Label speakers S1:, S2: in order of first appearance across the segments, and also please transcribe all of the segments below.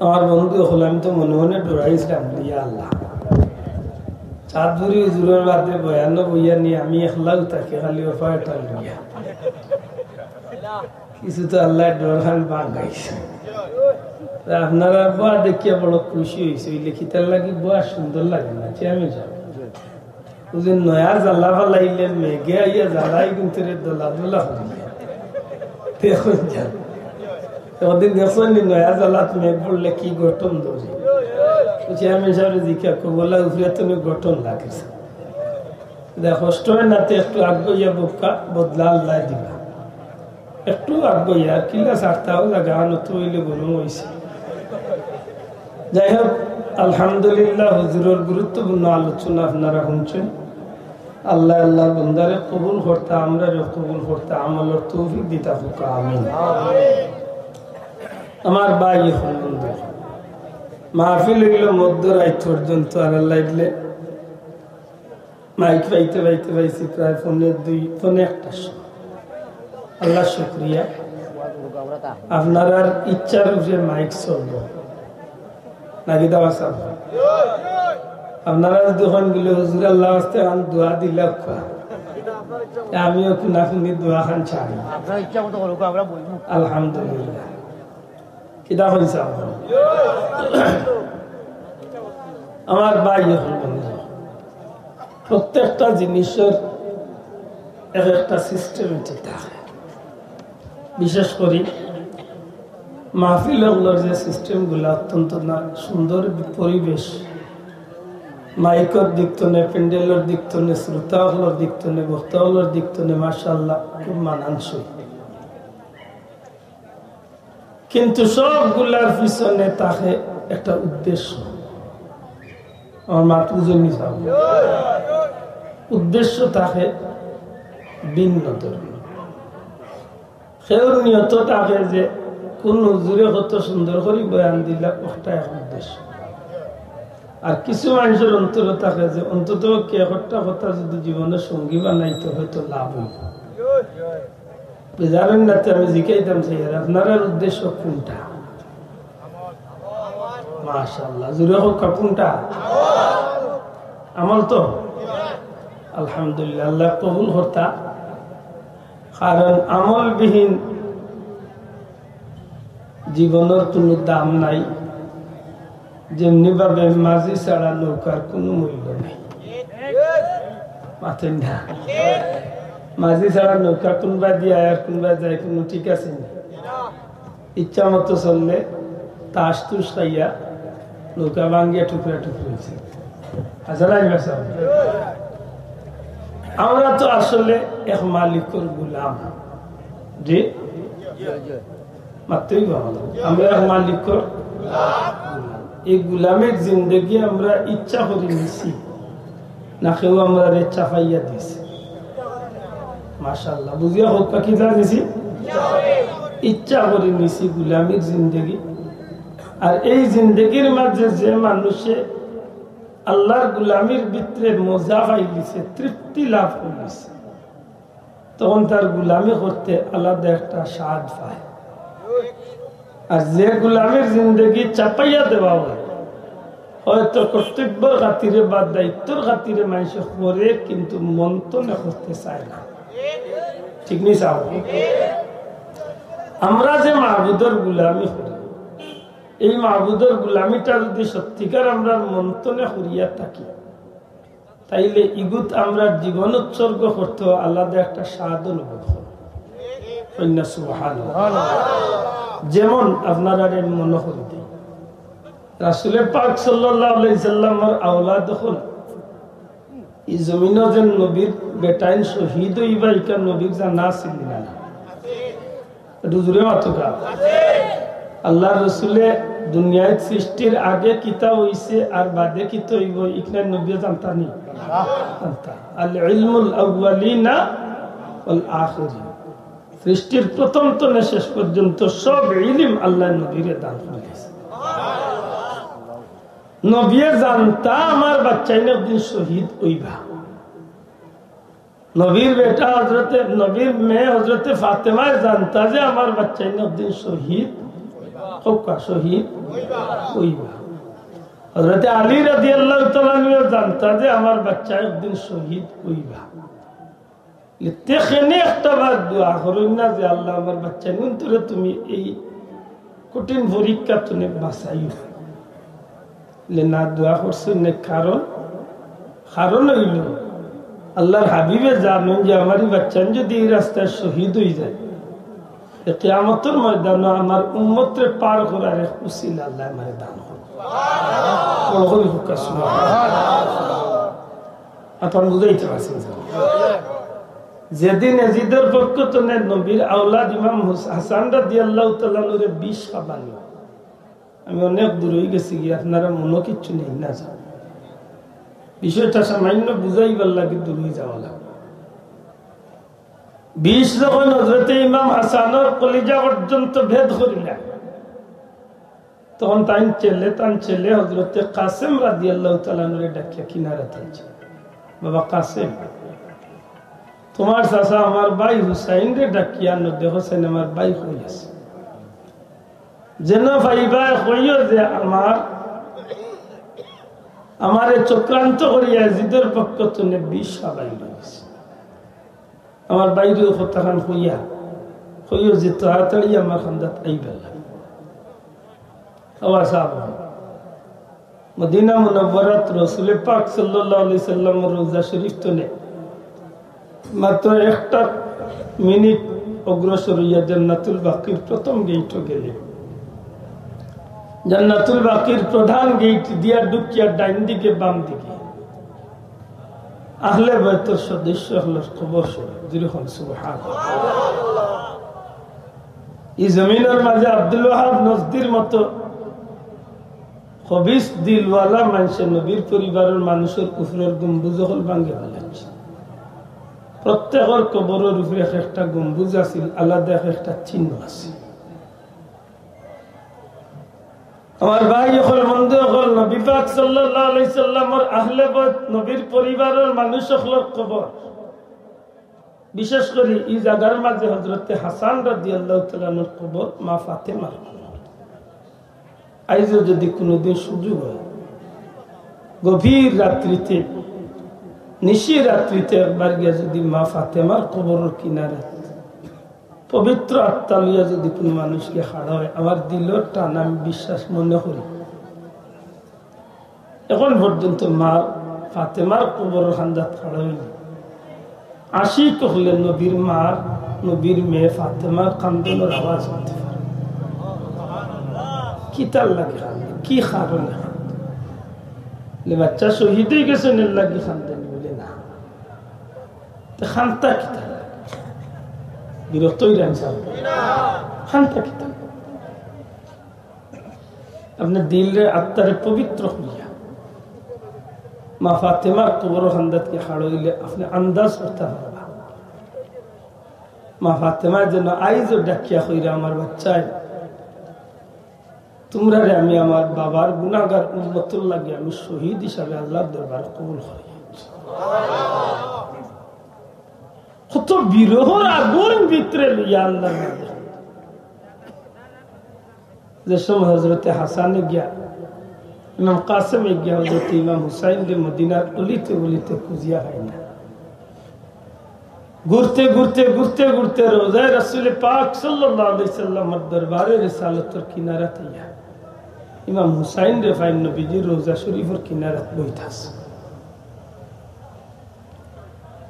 S1: আমার বন্ধু হলাম তো মনে মনে ডরাইছিলাম, ইয়া আল্লাহ চাঁদ ধরি হুজুরের বাদে বয়ানো বইয়া নিয়ে আমি একলাও তাকে খালি অফারটা লইয়া কিছু তো আল্লাহ ডর খান বাঙাইছে। আপনারা বয়া দেখিয়া বড় খুশি হয়েছে, ওই লেখিতার লাগি বয়া সুন্দর লাগে না আমি যাব বুঝে নয়া জ্বালা ফালাইলে মেঘে আইয়া জ্বালাই কিন্তু দোলা দোলা দেখুন যান ওদিন দেখছেন নয়া জ্বালাত মেঘ পড়লে কি গঠন ধরে আমি সামনে জিজ্ঞা বলা উপরে তুমি গঠন লাগেছে কষ্ট হয় না তো একটু আগ্রহিয়া বোকা বদলা আল্লাহ দিবা একটু আগ্রহিয়া কিলা সারতাও জায়গা নতুন হইলে গরম হয়েছে। যাই হোক আলহামদুলিল্লাহ হুজুরের গুরুত্বপূর্ণ আলোচনা আপনারা শুনছেন। আল্লাহ আল্লাহ বন্দারে কবুল করতে আমরা কবুল করতে আমলের তৌফিক দিতা হোক আমিন। আমার ভাই বন্ধু মাহফিল হইল মধ্যরাত পর্যন্ত আর আল্লাহ দিলে মাইক পাইতে পাইতে পাইছি প্রায় পৌনে একটার সময়। আল্লাহ শুকরিয়া আপনার ইচ্ছার উপরে মাইক চলব নাকি দাওয়া চাব আপনারা দোকান গুলো হুজুর আল্লাহ আস্তে দোয়া দিলে আমিও খুনা খুনি দোয়া খান চাই আলহামদুলিল্লাহ কিতা হয়েছে আমার ভাই প্রত্যেকটা জিনিসের একটা সিস্টেমেটিক থাকে। বিশেষ করে মাহফিলগুলোর যে সিস্টেমগুলো অত্যন্ত না সুন্দর পরিবেশ, মাইকের দিক থেকে প্যান্ডেলের দিক থেকে শ্রোতাগুলোর দিক থেকে বক্তাগুলোর দিক থেকে মাশাআল্লাহ খুব মানানসই। কিন্তু সবগুলার পিছনে থাকে একটা উদ্দেশ্য। আমার মাত বুঝে যাব উদ্দেশ্য থাকে ভিন্ন ধরনের। সেও নিয়ত থাকে যে কোন হুজুরে কত সুন্দর করে বয়ান দিলা একটা এক উদ্দেশ্য। আর কিছু মানুষের অন্তর থাকে যে অন্তত কে একটা কথা যদি জীবনের সঙ্গী বানাইতে হয়তো লাভ হইব। জানেন না তো আমি জিজ্ঞাইতাম সেই আপনার উদ্দেশ্য কোনটা? মাশাআল্লাহ জুড়ে হোক কোনটা? আমল তো আলহামদুলিল্লাহ আল্লাহ কবুল করতা। কারণ আমলবিহীন জীবনের কোনো দাম নাই, যেমনি ভাবে মাঝি ছাড়া নৌকার কোনো মূল্য নাই। মাথেন না মাঝি ছাড়া নৌকা কোনবা দিয়ে আর কোনবা যায় কোনো ঠিক আছে না। ইচ্ছা মতো চললে তাস তুস খাইয়া নৌকা ভাঙ্গিয়া টুকরা টুকরেছে। আমরা তো আসলে এক মালিকের গুলাম, জি মাত্রই আমরা এক মালিকের এই গুলামের জিন্দগি আমরা ইচ্ছা করে নিছি না কেউ আমরা ইচ্ছা পাইয়া দিছি। মাশাআল্লাহ বুঝিয়া হোক কি দিছি ইচ্ছা করে নিছি গুলামের জিন্দগি। আর এই জিন্দগির মাঝে যে মানুষে আল্লাহর গুলামির ভিতরে মজা পাইলিছে, তৃপ্তি লাভ করিছে, তখন তার গুলামি করতে আলাদা একটা স্বাদ পায়। আর যে গুলামির জিন্দগি চাপাইয়া দেওয়া হয়, হয়তো কর্তব্যের খাতিরে বা দায়িত্বের খাতিরে মানুষ করে কিন্তু মন্থনে করতে চায় না। ঠিক নি চাও? আমরা যে মাহবুদের গুলামি করি, এই মাহবুদের গুলামিটা যদি সত্যিকার আমরা মন্থনে করিয়া থাকি, তাইলে ইগুত আমরা জীবন উৎসর্গ করতে আলাদা একটা স্বাদ অনুভব করি। যেমন আপনারা মনে করি রাসূল পাক সাল্লাল্লাহু আলাইহি সাল্লামের আওলাদ হল এই জমিনে যে নবীর বেটাইন শহীদ হইবা, ইকা নবীর জানা ছিল না। একটু জোরে মাতকা আল্লাহ রসুলে দুনিয়ায় সৃষ্টির আগে কিতা হইছে আর বাদে কিতা হইব ইকনা নবী জানতানি। আল ইলমুল আউয়ালিনা ওয়াল আখিরিন, সৃষ্টির প্রথম থেকে শেষ পর্যন্ত সব ইলম আল্লাহ নবীরে দান করেছে। নবী জানতা আমার বাচ্চাই একদিন শহীদ হইবা। নবীর বেটা হযরতে নবীর মেয়ে হযরতে ফাতেমা জানতা যে আমার বাচ্চাই একদিন শহীদ হোক শহীদ হইবা হযরত আলী রাদিয়াল্লাহু তাআলা আনহু জানতা যে আমার বাচ্চা একদিন শহীদ হইবা লিতেখনে একটা বার দোয়া করুন না যে আল্লাহ আমার বাচ্চা নিন্তরে তুমি এই কঠিন পরীক্ষা তুমি বাঁচাইও লেনা দোয়া করছেন কারণ হইল আল্লাহর হাবিবে জানেন যে আমারই বাচ্চা যদি এই রাস্তায় শহীদ হয়ে যায় কিয়ামতের ময়দানে আমার উম্মতরে পার করার এক উসিলা আল্লাহ আমারে দান করবে আপনারা বুঝাইতে পারছেন যেদিন এজিদের পক্ষ থেকে নবীর আওলাদ ইমাম হাসান রাদিয়াল্লাহু তাআলা নূরে বিষ খাবানি আমি অনেক দূর হয়ে গেছি কি আপনারা মনে কিচ্ছু নেই না বিষয়টা সামান্য বুঝাইবার লাগে দূর হয়ে যাওয়া লাগে বিষ যখন হযরত ইমাম হাসানের কলিজা পর্যন্ত ভেদ করিলেন তখন তান ছেলে হযরত কাসেম রাদিয়াল্লাহু তাআলা নূরে ডাকিয়া কিনারে টানছে বাবা কাসেম তোমার চাচা আমার ভাই হুসাইন রে ডাকিয়া নদে হোসেন আমার ভাই হয়ে আছে যেন ভাইবা কইও যে আমার চক্রান্ত করিয়া জিদের পক্ষ থেকে বিষ খাবাই রয়েছে আমার বাইরে হতাখান হইয়া যে তাড়াতাড়ি আমার খান্দাত আইবেল মদিনা মুনাওয়ারাত রাসূল পাক সাল্লাল্লাহু আলাইহি সাল্লামের রওজা শরীফ তনে মাত্র একটা মিনিট অগ্রসর হইয়া জান্নাতুল বাকির প্রথম গেটে গেলে জান্নাতুল বাকির প্রধান গেট দিয়া ঢুকিয়া ডাইন দিকে বাম দিকে আহলে বাইতের সদস্য হলো কবর যেরকম সুবহানাল্লাহ এই জমিনের মাঝে আব্দুল ওয়াহাব নজদির মতো খবিস দিলওয়ালা মানুষের নবীর পরিবারের মানুষের উপরের গম্বুজ হল ভাঙ্গে ফেলেছে প্রত্যেকের কবরের উপরে একটা গম্বুজ আছিল আলাদা একটা চিহ্ন আছে আমার ভাই হল বন্ধু হল নবী পাক সাল্লাল্লাহু আলাইহি সাল্লামের আহলে বাইত নবীর পরিবারের মানুষ হল কবর বিশেষ করে এই জায়গার মাঝে হযরত হাসান রাদিয়াল্লাহু তাআলা এর কবর মা ফাতেমার আইজো যদি কোনোদিন সুযোগ হয় গভীর রাত্রিতে নিশি রাত্রিতে একবার গিয়ে যদি মা ফাতেমার কবরের কিনারে পবিত্র আত্মা লইয়া যদি কোনো মানুষকে হারা হয় আমার দিলের টান আমি বিশ্বাস মনে করি এখন পর্যন্ত মা ফাতেমার কবরের খান্দাত হারা হইল আশিক হলে নবীর মেয়ে ফাতেমার কান্দনের আওয়াজ হতে পারে কি তার লাগে কি কারণে বাচ্চা শহীদ হয়ে গেছে নেল লাগে খান্দেন বলে না খান্তা কি তার বিরক্তই খান্তা কি তার আপনার দিলে আত্মারে পবিত্র হইয়া মা ফাতেমার কবর খান্দাতকে হাড়ইলে আপনি আন্দাজ করতে পারবা মা ফাতেমা যেন আইজও ডাকিয়া কইরা আমার বাচ্চায় তোমরা রে আমি আমার বাবার গুনাহগার উম্মতের লাগে আমি শহীদ হিসাবে আল্লাহর দরবারে কবুল করি কত বিরহর আগুন ভিতরে লইয়া আল্লাহর নামে যে সময় হযরতে হাসানে গিয়া ইমাম কাসেমে গিয়া হযরত ইমাম হুসাইন রে মদিনার অলিতে গলিতে খুঁজিয়া হয় না ঘুরতে ঘুরতে ঘুরতে ঘুরতে রোজায় রাসূল পাক সাল্লাল্লাহু আলাইহি সাল্লামের দরবারে রিসালাতের কিনারা তাইয়া ইমাম হুসাইন রে ফাইন নবীজির রোজা শরীফের কিনারাত বইতাছে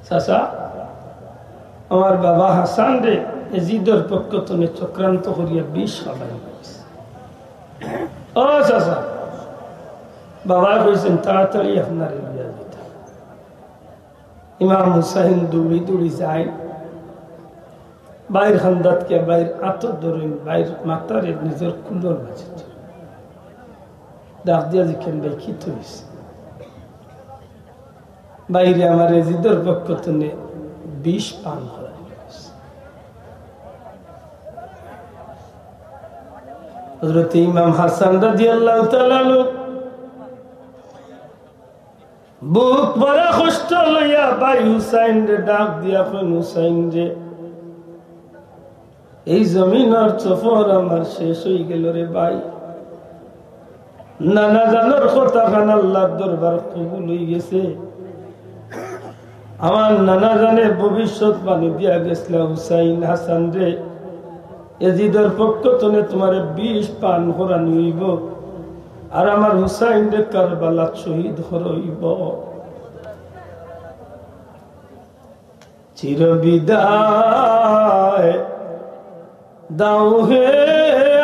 S1: চাচা আমার বাবা হাসান রে এজিদের পক্ষ থেকে চক্রান্ত করিয়া বিষ খাবাই ও চাচা বাবা কইছেন তাড়াতাড়ি আপনার লইয়া যেতে ইমাম হুসাইন দৌড়ি দৌড়ি যায় বাইর খান্দাতকে বাইর আতর ধরেন বাইর মাতারে নিজের কুলোর মাঝে ডাক দিয়া জিখেন ভাই কি হয়েছে বাইরে আমার এজিদের পক্ষ থেকে বিষ পান করা হযরত ইমাম হাসান রাদিয়াল্লাহু তাআলা বুক ভরা কষ্ট লইয়া ভাই হুসাইন রে ডাক দিয়া কোন হুসাইন রে এই জমিনের সফর আমার শেষ হয়ে গেল রে ভাই। নানা জানার কথা খান আল্লাহর দরবার কবুল হয়ে গেছে। আমার নানা জানে ভবিষ্যৎ বাণী দিয়া গেছিল, হুসাইন হাসান রে এজিদের পক্ষ তনে তোমার 20 পান করানি হইব, আর আমার হুসাইন রে কারবালাত শহীদ হইব। চির বিদায় দাও হে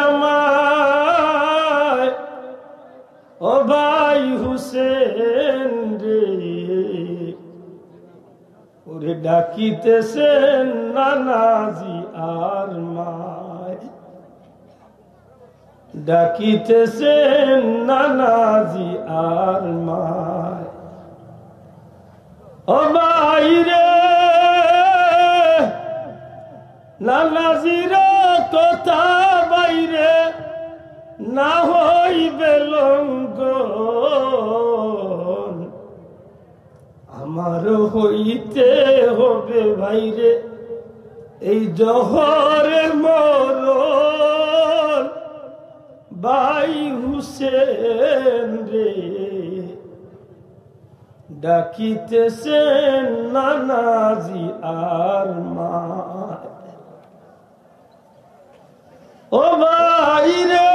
S1: আমায় ও ভাই হুসেন রে, ওরে ডাকিতেছেন নানাজি আর মায়, ডাকিতেছেন নানাজি আর মায়। ও ভাই রে নানাজির কথা বাইরে না হইবে লঙ্ঘন, আমার হইতে হবে ভাইরে এই জহরের মরণ। ভাই হুসেন রে ডাকিতেছেন নানাজি আর মা। ও ভাই রে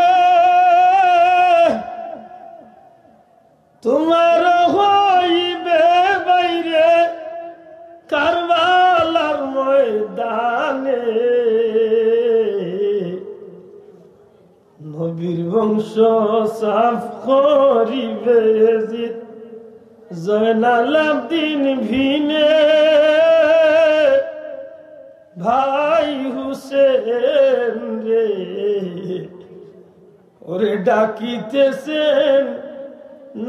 S1: তোমার হইবে বাইরে কারবালার ময়দানে, নবীর বংশ সাফ করিবে জিত জয়নাল আবদিন ভিনে। ভাই হুসেন রে ওরে ডাকিতেছেন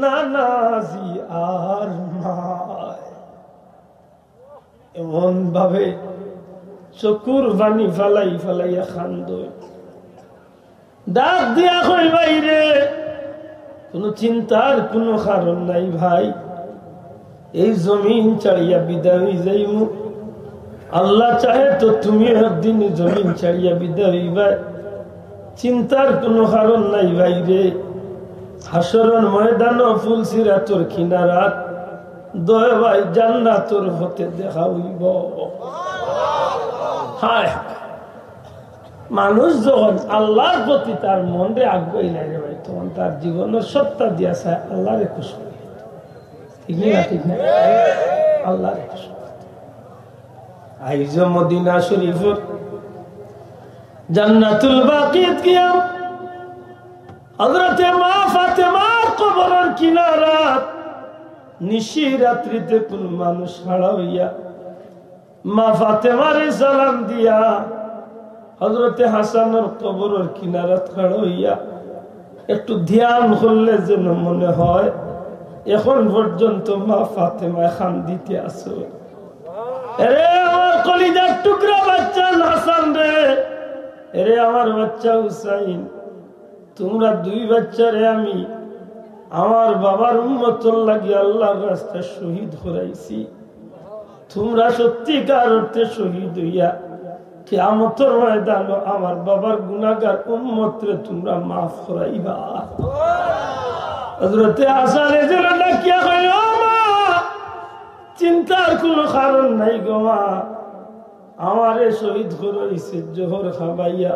S1: নানাজি আর মায়। এমন ভাবে চকুর বাণী ফালাই ফালাইয়া খান্দ, ডাক দিয়া কই বাইরে কোন চিন্তার কোন কারণ নাই ভাই, এই জমিন ছাড়িয়া বিদায় হয়ে যাইমু। আল্লাহ চাহে তো তুমি একদিন জমিন ছাড়িয়া বিদায় হইবা, চিন্তার কোনো কারণ নাই ভাই রে। হাসরের ময়দান ফুল সিরাতর কিনারাত দয় ভাই জান্নাতর হতে দেখা হইব। হায় মানুষ যখন আল্লাহর প্রতি তার মনে আগ্রহ লাগে ভাই, তখন তার জীবনের সত্তা দিয়া চায় আল্লাহরে খুশি, ঠিক না? ঠিক না? আল্লাহরে খুশি। আইজ মদিনা শরীফের জান্নাতুল বাকিত গিয়া হযরতে মা ফাতেমার কবরের কিনারাত নিশি রাত্রিতে কোন মানুষ হারা হইয়া মা ফাতেমারে সালাম দিয়া হযরতে হাসানের কবরের কিনারাত খাড়া হইয়া একটু ধ্যান করলে যেন মনে হয় এখন পর্যন্ত মা ফাতেমা কান্দিতে আছে। এরে আমার কলিজার টুকরা বাচ্চা হাসান রে, এরে আমার বাচ্চা হুসাইন, তোমরা দুই বাচ্চারে আমি আমার বাবার উম্মতের লাগি আল্লাহর রাস্তায় শহীদ করাইছি। তোমরা সত্যিকার অর্থে শহীদ হইয়া কিয়ামতের ময়দানে আমার বাবার গুনাহগার উম্মতরে তোমরা মাফ করাইবা। হযরতে হাসান এজন্য ডাকিয়া কইল, মা চিন্তার কোনো কারণ নাই গো মা, আমারে শহীদ করাইছে জোহর খাবাইয়া,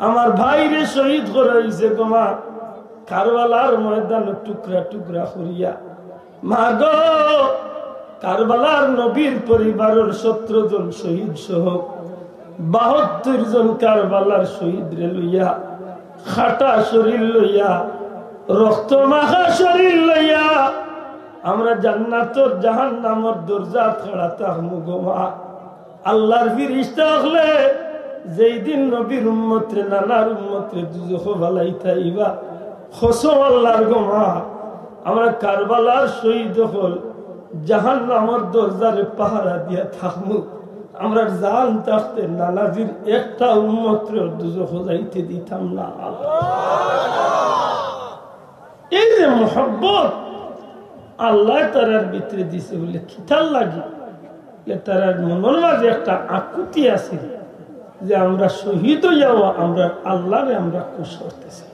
S1: আমার ভাইরে শহীদ করাইছে গো মা কারবালার ময়দানে টুকরা টুকরা করিয়া। মা গো কারবালার নবীর পরিবারের 17 জন শহীদ সহ 72 জন কারবালার শহীদ রে লইয়া, খাটা শরীর লইয়া, রক্ত মাখা শরীর লইয়া আমরা জান্নাতের জাহান্নামের দরজা খাড়া থাকমু গো মা। আল্লাহর ফেরেশতা হলে যেই দিন নবীর উম্মতরে নানার উম্মতরে দুজখে ফালাইতাইবা, কসম আল্লাহর গো মা আমরা কারবালার শহীদ হল জাহান্নামের দরজারে পাহারা দিয়া থাকমু, আমরা জান থাকতে নানাজির একটা উম্মতরে দুজখে যাইতে দিতাম না। এই যে মুহাব্বত আল্লাহ তারার ভিতরে দিছে বলে খিতাল লাগি, তারার মনের মাঝে একটা আকুতি আছে, যে আমরা শহীদ হইয়াও আমরা আল্লাহরে আমরা খুশ করতেছি।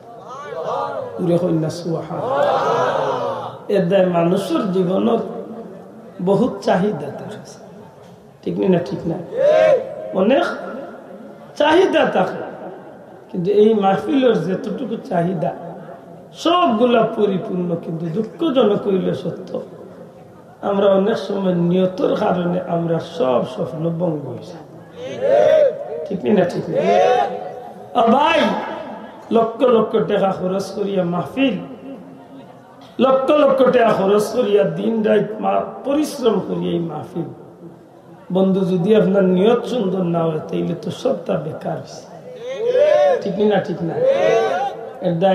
S1: এর দায় মানুষের জীবনের বহুত চাহিদা তার আছে, ঠিক না? ঠিক না, অনেক চাহিদা থাকে, কিন্তু এই মাহফিলের যতটুকু চাহিদা সবগুলা পরিপূর্ণ, কিন্তু দুঃখজনক হইলে সত্য আমরা অনেক সময় নিয়তর কারণে আমরা সব স্বপ্ন ভঙ্গ হয়েছে, ঠিক না? ঠিক না ভাই, লক্ষ লক্ষ টাকা খরচ করিয়া মাহফিল, লক্ষ লক্ষ টাকা খরচ করিয়া দিন রাত পরিশ্রম করিয়া এই মাহফিল, বন্ধু যদি আপনার নিয়ত সুন্দর না হয় তাইলে তো সবটা বেকার হয়েছে, ঠিক না? ঠিক না,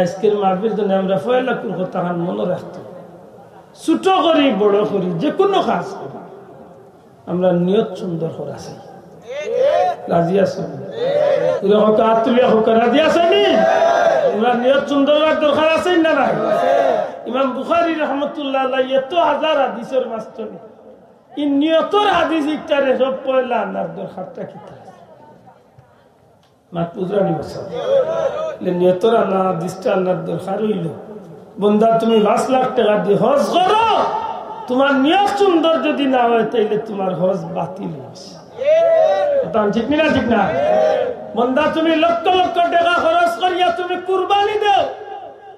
S1: আজকের মাহফিল তো আমরা পয়লা কথা মনে রাখতো, ছোট করি বড় করি যে কোনো কাজ করি আমরা নিয়ত সুন্দর করা চাই। রাজি আছো? হাত তুলিয়া হোক, রাজি আছেনি? আমরা নিয়ত সুন্দর দরকার আছে না নাই? ইমাম বুখারী রাহমাতুল্লাহ আলাইহি এত হাজার হাদিসের মাঝখানে এই নিয়তর হাদিস ইকটারে সব পয়লা আনার দরকারটা কি থাকে? মাত বুঝরানি বসা নিয়তর আনা হাদিসটা আনার দরকার হইল, বন্দা তুমি 5 লাখ টাকা দিয়ে হজ করো, তোমার নিয়ত সুন্দর যদি না হয় তাইলে তোমার হজ বাতিল হয়েছে, ঠিক না? ঠিক না, বন্দা তুমি লক্ষ লক্ষ টাকা খরচ করিয়া তুমি কুরবানি দাও,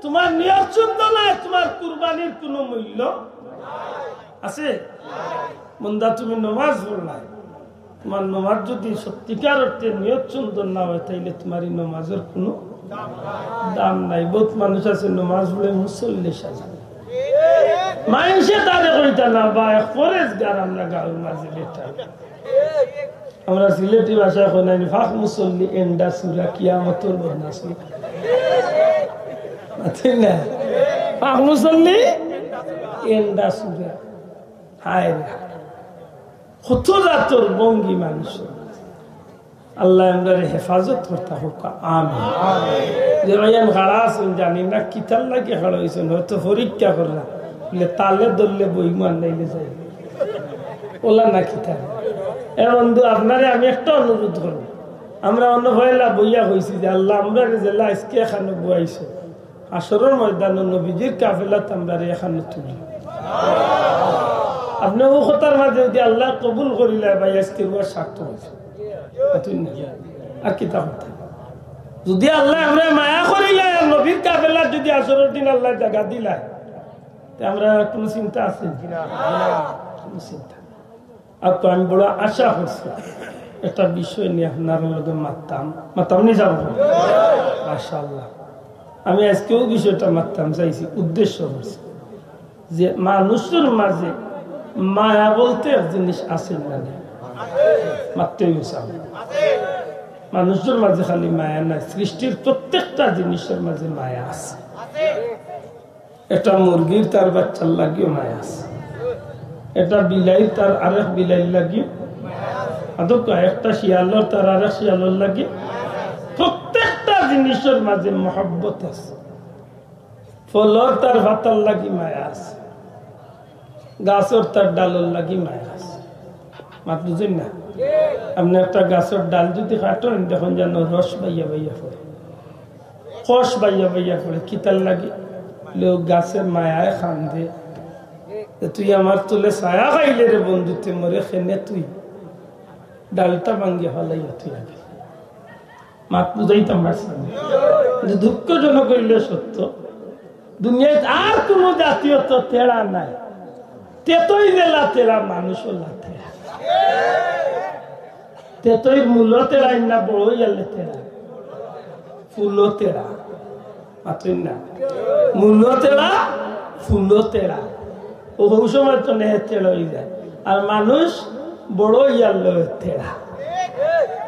S1: তোমার নিয়ত সুন্দর না, তোমার কুরবানির কোনো মূল্য আছে? বন্দা তুমি নামাজ পড়লাই, তোমার নামাজ যদি সত্যিকার অর্থে নিয়ত সুন্দর না হয় তাইলে তোমার এই নামাজের কোনো দাম নাই। বহুত মানুষ আছে নামাজ পড়ে মুসল্লি সাজান, মানুষে তারে কইতা না বা ফরেজগার আমরা গাঁর মাঝে বেটা, আমরা সিলেটি ভাষায় কই ফাঁক মুসল্লি এন্ডা সুরা কিয়ামতের বদনাসি, ঠিক না? ফাঁক মুসল্লি এন্ডা সুরা, হায় রে কত জাতর বঙ্গি মানুষ, আল্লাহ আমরা হেফাজত করতে হোক, আমিন। যে ভাইয়ান খাড়া আছেন জানি না কিতার লাগে খাড়া হয়েছেন, হয়তো পরীক্ষা করলাম তালে ধরলে বইমান নাইলে যাই ওলা না কিতার। এ বন্ধু আপনারে আমি একটা অনুরোধ করবো, আমরা অন্য ভয়লা বইয়া হয়েছি যে আল্লাহ আমরা জেলা আজকে এখানে বইছে আসরের ময়দান নবীজির কাফেলাত আমরা এখানে তুলি, আপনি ও কথার মাঝে যদি আল্লাহ কবুল করিলে ভাই আজকে সার্থক হয়েছে। আর কি তা কথা, যদি আল্লাহ আমরা মায়া করিলে নবীর কাফেলাত যদি আসরের দিন আল্লাহ জায়গা দিলায় আমরা কোনো চিন্তা আছে চিন্তা। আর তো আমি বড় আশা করছি একটা বিষয় নিয়ে আপনার মধ্যে মাতাম নিয়ে যাবো মাশাআল্লাহ। আমি আজকেও বিষয়টা মারতাম চাইছি, উদ্দেশ্য করছি যে মানুষের মাঝে মায়া বলতে এক জিনিস আছে না, মারতেই মানুষের মাঝে খালি মায়া নাই, সৃষ্টির প্রত্যেকটা জিনিসের মাঝে মায়া আছে। একটা মুরগির তার বাচ্চার লাগিও মায়া আছে, এটা বিলাই তার আরেক বিলাই লাগিও, একটা শিয়ালর তার আরেক শিয়ালর লাগে, প্রত্যেকটা জিনিসের মাঝে মহব্বত আছে। ফলর তার ভাতার লাগি মায়া আছে, গাছের তার ডালের লাগি মায়া আছে। মাত বুঝেন না? আপনি একটা গাছের ডাল যদি কাটেন দেখুন যেন রস বাইয়া বাইয়া পড়ে, কষ বাইয়া বাইয়া পড়ে, কিতার লাগে লোক গাছের মায়ায় খান্দে, তুই আমার তুলে ছায়া খাইলে রে বন্ধু, তুই মরে খেনে তুই ডালটা ভাঙ্গিয়ে ফেলাই তুই আগে। মাত বুঝাইতাম পারছেন, দুঃখজনক হইলে সত্য দুনিয়ায় আর কোন জাতীয়ত তেড়া নাই, তেতই জেলা তেড়া মানুষও তেড়া, তেতই মূল্য তেড়াই না বড় গেলে তেড়া, ফুলও তেড়া, মাত্রই না মূল্য তেড়া ফুলও তেড়া, ও সময় তো নেহে তেড়া হয়ে যায়। আর মানুষ বড় ইয়ারলো তেড়া,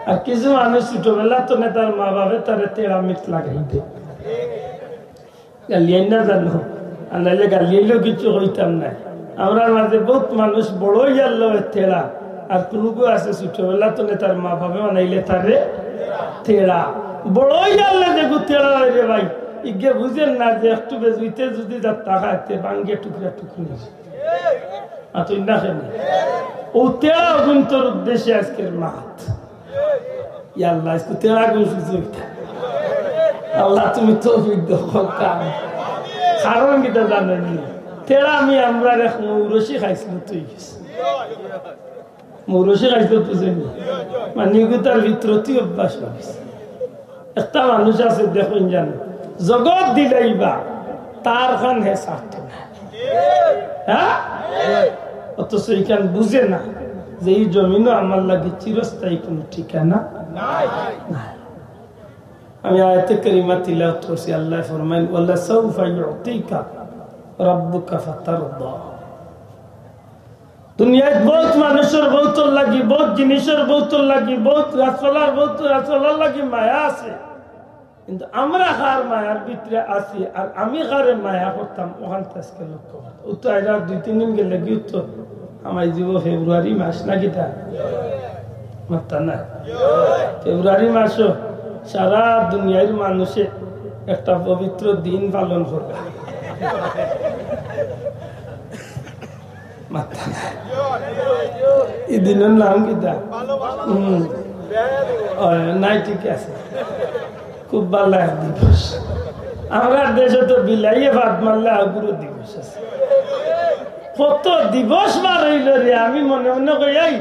S1: আর কিছু মানুষ ছোটবেলা তো তার মা বাবা তারে তেড়া মিট লাগাই দে, গালিয়াই না জানো, আর নাইলে গালিয়াইলেও কিছু হইতাম না। আমরা মাঝে বহুত মানুষ বড় ইয়ারলো তেড়া, আর কোনো আছে ছোটবেলা তো তার মা বাবা বানাইলে তারে তেড়া, বড় ইয়ারলে দেখো তেড়া রে ভাই, ইগে বুঝেন না যে একটু বেজুইতে যদি যার টাকা হাতে ভাঙ্গে টুকরা টুকরি আর তুই না খেলে ও তেড়া অগুন্তর উদ্দেশ্যে আজকের মাত ইয়া আল্লাহ ইসকু তেরা গুছি আল্লাহ তুমি তৌফিক দাও কাম কারণ কিটা জানেন তেরা আমি আমরা এক মৌরসি খাইছিল তুই গেছে মৌরসি খাইছিল বুঝেন মানে তার ভিতরতি অভ্যাস হয়েছে একটা মানুষ আছে দেখুন জানো জগৎ দিলাইবা তার খান হে সার্থ না হ্যাঁ অথচ এইখান বুঝে না যে এই জমিনও আমার লাগে চিরস্থায়ী কোন ঠিকানা নাই। আমি আয়াতে কারিমা তিলাওয়াত করছি আল্লাহ ফরমায় ওয়ালা সাউফা ইউতিকা রাব্বুকা ফাতারদা। দুনিয়ায় বহুত মানুষের বহুত লাগি বহুত জিনিসের বহুত লাগি বহুত রাসূলের লাগি মায়া আছে কিন্তু আমরা কার মায়ার ভিতরে আছি আর আমি কারে মায়া করতাম ওখান থেকে লক্ষ্য ও তো এরা 2-3 দিন গেলে গিয়ে তো আমার জীব ফেব্রুয়ারি মাস নাকি তা মাত্রা না ফেব্রুয়ারি মাসও সারা দুনিয়ার মানুষে একটা পবিত্র দিন পালন করবে মাত্রা না এই দিনের নাম কি তা নাই ঠিক আছে খুব ভালো এক দিবস আমরা দেশে তো বিলাইয়ে ভাত মারলে আগুরো দিবস আছে কত দিবস বার হইল রে আমি মনে মনে কই এই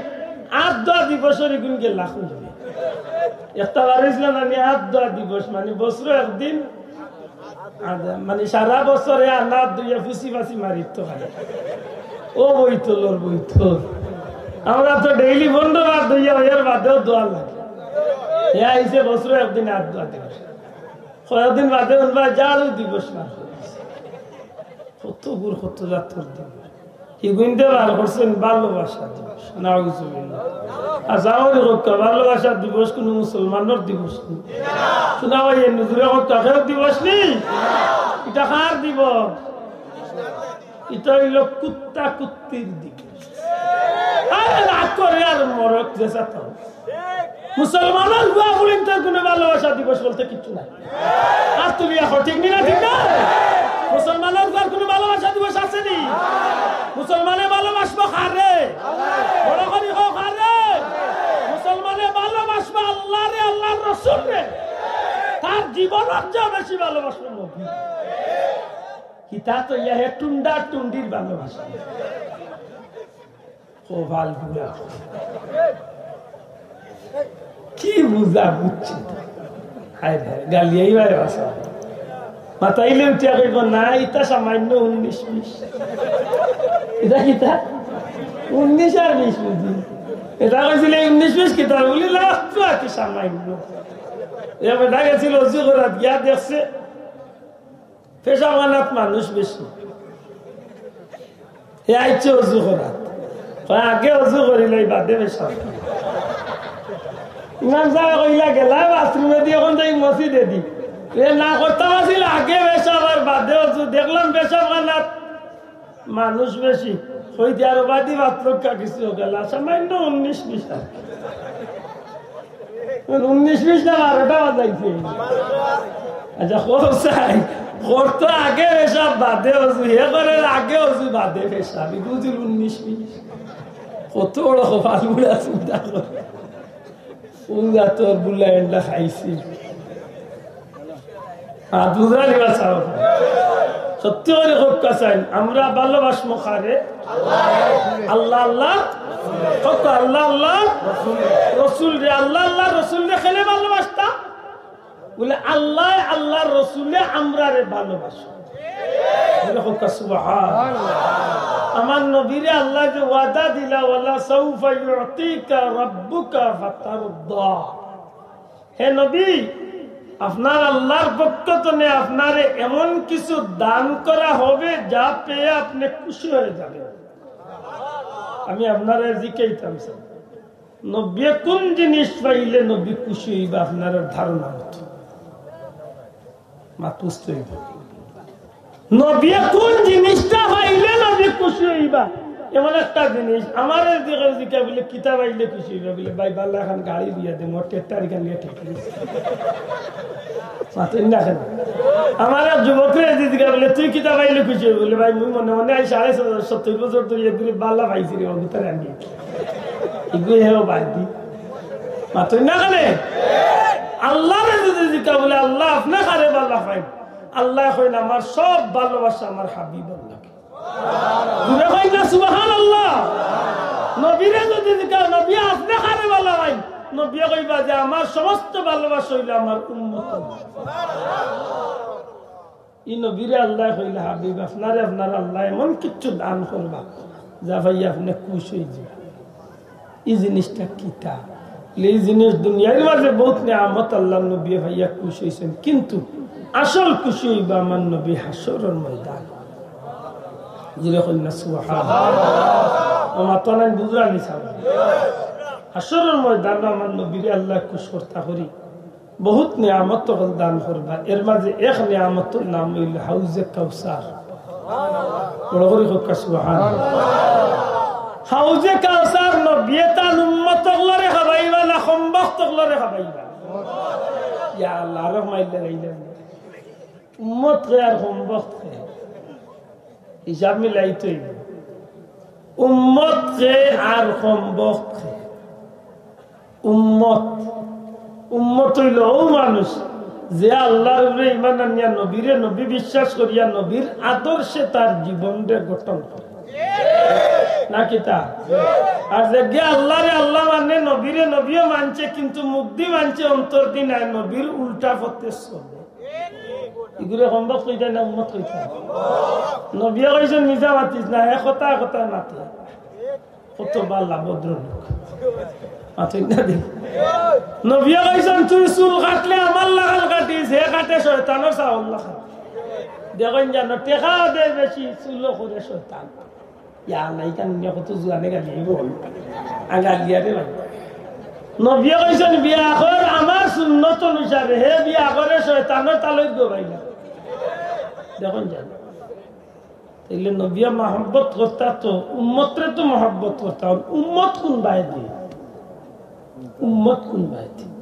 S1: 8-10 দিবসের গুণ গে লাখ হইল একটা বার হয়েছিল না 8-10 দিবস মানে বছর একদিন মানে সারা বছরে আনা দুইয়া ফুসি ফাঁসি মারি তো খাই ও বইতল ওর বইতল আমরা তো ডেইলি বন্ধ আর দুইয়া হইয়ার বাদেও দোয়া লাগে হ্যাঁ এসে বছর একদিন 8-10 দিবস কয়েকদিন বাদে উনবা যারও দিবস না কত গুর কত জাতর দিবস ইগুনতে বার করছেন ভালোবাসা দিবস নাউজুবিল্লাহ আজাওয়ার রক্ষা ভালোবাসা দিবস কোন মুসলমানের দিবস নেই শোনা ভাই নজরে কাকের দিবস নেই এটা কার দিবস এটা হইল কুত্তা কুত্তির দিবস আরে রাগ করে আর মরক যেসা তো মুসলমানের গুয়া বলেন তার কোনো ভালোবাসা দিবস বলতে কিছু নাই আর তুমি এখন ঠিক না ঠিক না মুসলমানের গুয়ার কোনো ভালোবাসা দিবস আছে নি মুসলমানে ভালোবাসবো কারে বড় করে হোক কারে মুসলমানে ভালোবাসবো আল্লাহ রে আল্লাহর রাসূল রে তার জীবনের চেয়ে বেশি ভালোবাসবো নবী কিতা তো ইয়া টুন্ডা টুন্ডির ভালোবাসা ও ভাল বুড়া কি বুঝা বুঝছি হায় হায় গালিয়াই ভাই বাসা মাতাইলে উঠিয়া কইব না ইতা সামান্য 19-20 এটা কিতা 19 আর 20 বুঝি এটা কইছিলে 19-20 কিতা বলি লাস্ট কি সামান্য এ বেটা গেছিল অজু করাত গিয়া দেখছে পেশাওয়ানাত মানুষ বেশি এ আইছে অজু করাত আগে অজু করিলাই বাদে পেশা ইমাম সাহেব কইলা গেলা বাথরুমে দিয়ে এখন যাই মসজিদে দি না করতাম আসিল আগে পেশাব আর বাদে অজু দেখলাম পেশাওয়ানাত মানুষ বেশি হই দিয়ার বাদি বাথরুমকা কিছু গেল সামান্য 19-20 19-20 না 12টা বাজাইছে আচ্ছা খোসাই করতো আগে পেশাব বাদে অজু হে করে আগে অজু বাদে পেশাব বুঝিল 19-20 কত বড় কপাল বুড়া চিন্তা করে উঙ্গা তোর বুলা এন্ডা খাইছি হাত বুঝা নিবা চাও সত্যি করে হোক কাছেন আমরা ভালোবাসবো কারে আল্লাহ আল্লাহ হোক আল্লাহ আল্লাহ রসুল রে আল্লাহ আল্লাহ রসুল রে খেলে ভালোবাসতা বলে আল্লাহ আল্লাহ রসুলে আমরা রে ভালোবাসো হোক সুবহানাল্লাহ আমার নবীরে আল্লাহ যে ওয়াদা দিলা ওয়ালা সাউফা ইউতিকা রাব্বুকা ফাতারদা হে নবী আপনার আল্লাহর পক্ষ থেকে আপনারে এমন কিছু দান করা হবে যা পেয়ে আপনি খুশি হয়ে যাবেন আমি আপনারে জিজ্ঞাইতাম নবী কোন জিনিস পাইলে নবী খুশি হইবা আপনার ধারণা মতো মাতুস্ত হইবা নবী কোন জিনিসটা পাইলে নবী খুশি হইবা এমন একটা জিনিস আমার দিকে বলে কিতাব আইলে খুশি হইবা বলে ভাই বাল্লা এখন গাড়ি দিয়ে দে মোট 13 তারিখ নিয়ে ঠিক আমার যুবকের দিকে বলে তুই কিতাব আইলে খুশি হইব বলে ভাই মুই মনে মনে 70 বছর ধরে একদিন বাল্লা পাইছি রে ভিতরে আমি এগুলো হেও বাদ দি মাত্র না কানে আল্লাহরে যদি জিজ্ঞাসা বলে আল্লাহ আপনি কারে ভালো পাই, আল্লাহ কইন আমার সব ভালোবাসা আমার হাবিবুল্লাহকে। জুড়ে কই না সুবহানাল্লাহ। নবীরে যদি জিজ্ঞাসা নবী আপনি কারে ভালো পাই, নবী কইবা যে আমার সমস্ত ভালোবাসা হইল আমার উম্মত। এই নবীরে আল্লাহ কইল হাবিব আপনার আল্লাহ এমন কিছু দান করবা যা ভাই আপনি খুশি হয়ে যাবে। এই জিনিসটা কিতা, এই জিনিস দুনিয়ার মাঝে বহুত নিয়ামত আল্লাহ নবী ভাইয়া খুশি হয়েছেন, কিন্তু আসল খুশি হইবা আমার নবী হাসরের ময়দান। যেরকম না সুবহানাল্লাহ আমার তো নাই বুঝরা নিছাব হাসরের ময়দান আমার নবীরে আল্লাহ খুশ করতে করি বহুত নিয়ামত দান করবা। এর মাঝে এক নিয়ামতের নাম হইল হাউজে কাউসার। বড় করে হোক সুবহানাল্লাহ। হাউজে কাউসার নবী তার উম্মতগুলোরে খাবাইবা না সম্ভক্তগুলোরে খাবাইবা? ইয়া আল্লাহ আর মাইলে গাইলেন উম্মত কে আর সম্ভক্ত কে হিসাব মিলাইতে উম্মত কে আর সম্ভক্ত কে। উম্মত হইল ও মানুষ যে আল্লাহর উপরে ঈমান আনিয়া নবীরে নবী বিশ্বাস করিয়া নবীর আদর্শে তার জীবনকে গঠন করে নাকি তা। আর যে আল্লাহরে আল্লাহ মানে নবীরে নবীও মানছে কিন্তু মুক্তি মানছে অন্তর দি নাই, নবীর উল্টা পথে চলে, এগুলো সম্ভব কইতা না উম্মত কইতা? নবী কইছেন নিজা মাতিস না, একতা একতা মাতি কত বাল্লা ভদ্রলোক মাতিস না দেখ। নবী কইছেন তুই চুল কাটলে আমার লাগাল কাটিস, হে কাটে শয়তানের চাউল লাগা। দেখেন জানো টেকা দে বেশি চুল করে শয়তান। ইয়া আল্লাহ ইকান নিয়া কত জুয়ানে গালিব আগা গিয়ারে ভাই। নবী কইছেন বিয়া কর আমার সুন্নত অনুসারে, হে বিয়া করে শয়তানের তালই গোবাইলা। দেখুন জানো তাইলে নবী মহব্বত করতা তো উম্মতরে তো মহব্বত করতা। উম্মত কোন বাই দিয়ে, উম্মত কোন বাই দিয়ে?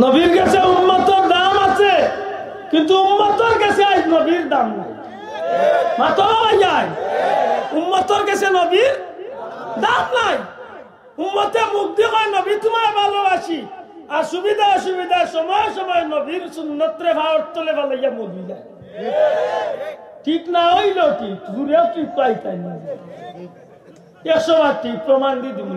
S1: নবীর কাছে উম্মতের দাম আছে কিন্তু উম্মতের কাছে আজ নবীর দাম নাই। মাতো যায় উম্মতের কাছে নবীর দাম নাই। উম্মতে মুক্তি হয় নবী তোমায় ভালোবাসি, আর সুবিধা অসুবিধা সময় সময় নবীর সুন্নতরে ভাওয়ার তলে ভালাইয়া মরি যায়। ঠিক না হইল ঠিক ঘুরেও ঠিক পাইতাই না, 100 বার ঠিক প্রমাণ দিয়ে দিব।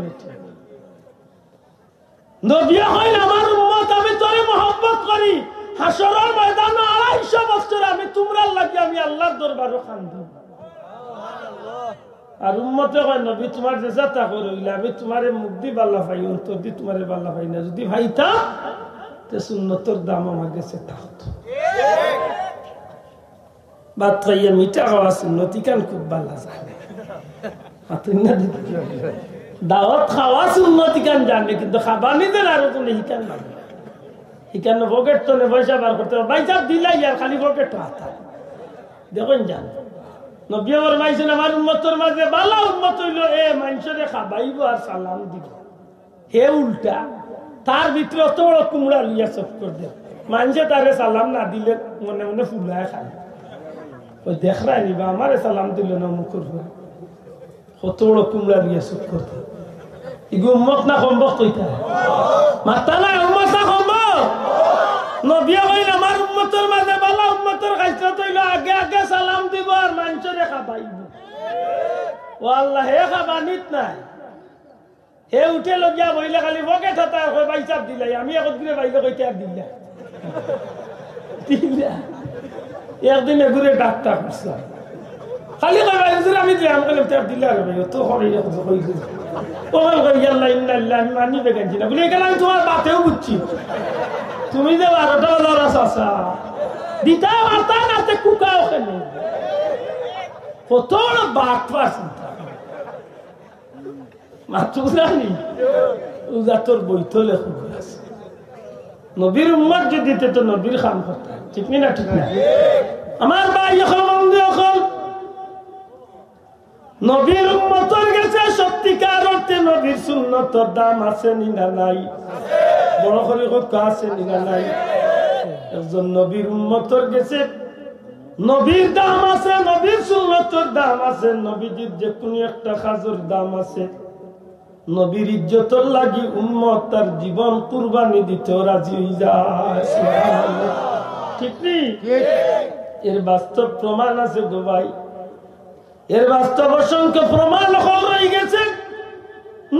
S1: নবী হইল আমার উম্মত, আমি তোরে মহব্বত করি। হাসরের ময়দানে 250 বছর আমি তোমরা লাগি আমি আল্লাহর দরবারে কান্দব। আর উম্মতে কয় নবী তোমার যে যাতা কইলা আমি তোমারে মুক্তি বাল্লা পাই, অন্তর দি তোমারে বাল্লা পাই না। যদি ভাইতা তে সুন্নতের দাম আমার কাছে থাকতো। বাদ খাইয়া মিঠা খাওয়া সুন্নতি কান খুব বালা জানে, দাওয়াত খাওয়া সুন্নতি কান জানে কিন্তু খাবানি দেন আরো তো হিকান লাগে। হিকান পকেট তো পয়সা বার করতে ভাই চাপ দিলাই আর খালি পকেট হাতা। দেখুন জান নবী আমার মাইছেন আমার উম্মতের মাঝে বালা উম্মত হইল এ মানুষরে খাবাইব আর সালাম দিব। হে উল্টা তার ভিতরে অত বড় কুমড়া লইয়া চপ করে দে, মানুষে তারে সালাম না দিলে মনে মনে ফুলায় খায়। ওই দেখরা নিবা আমারে সালাম দিল না মুখর কত বড় কুমড়া লইয়া চপ করতে। ইগু উম্মত না সম্ভব কইতা মাতা না উম্মত না সম্ভব। নবী কইল আমার উম্মতের মাঝে বালা উম্মতের খাইছত হইল আগে আগে সালাম দিব আর মানুষরে খাবাইব। ও আল্লাহ হে খাবানিত নাই, হে উঠে লগিয়া বইলে খালি পকেট হাতা কই ভাই চাপ দিলাই। আমি একত গিয়ে বাইলে কইতে আর দিলা দিলা একদিন এগুরে ডাক্তার করছিলাম খালি কই ভাই হুজুর আমি দিলাম কইলে চাপ দিলা আর ভাই তো হরি কই ও কই আল্লাহ ইন্না লিল্লাহি মানি বেগানছি না বলে গেলাম তোমার বাতেও বুঝছি তুমি যে 12টা বাজার আসা দিতা বার্তা নাতে কুকা ওখানে কত বাট পাসিতা মাতুরানি উজা তোর বইতো লেখো আছে। নবীর উম্মত যদি তো নবীর কাম করতে ঠিক না ঠিক না? আমার ভাই এখন বন্ধু এখন নবীর উম্মতের কাছে সত্যিকার অর্থে নবীর সুন্নতের দাম আছে না নাই? বড় করে কথা আছে না নাই? একজন নবীর উম্মতের কাছে নবীর দাম আছে, নবীর সুন্নতের দাম আছে, নবীজির যে কোনো একটা কাজের দাম আছে। নবীর ইজ্জতর লাগি উম্মত তার জীবন কুরবানি দিতে রাজি হয়ে যায়। ঠিক নেই? এর বাস্তব প্রমাণ আছে গো ভাই, এর বাস্তব অসংখ্য প্রমাণ হয়ে গেছে।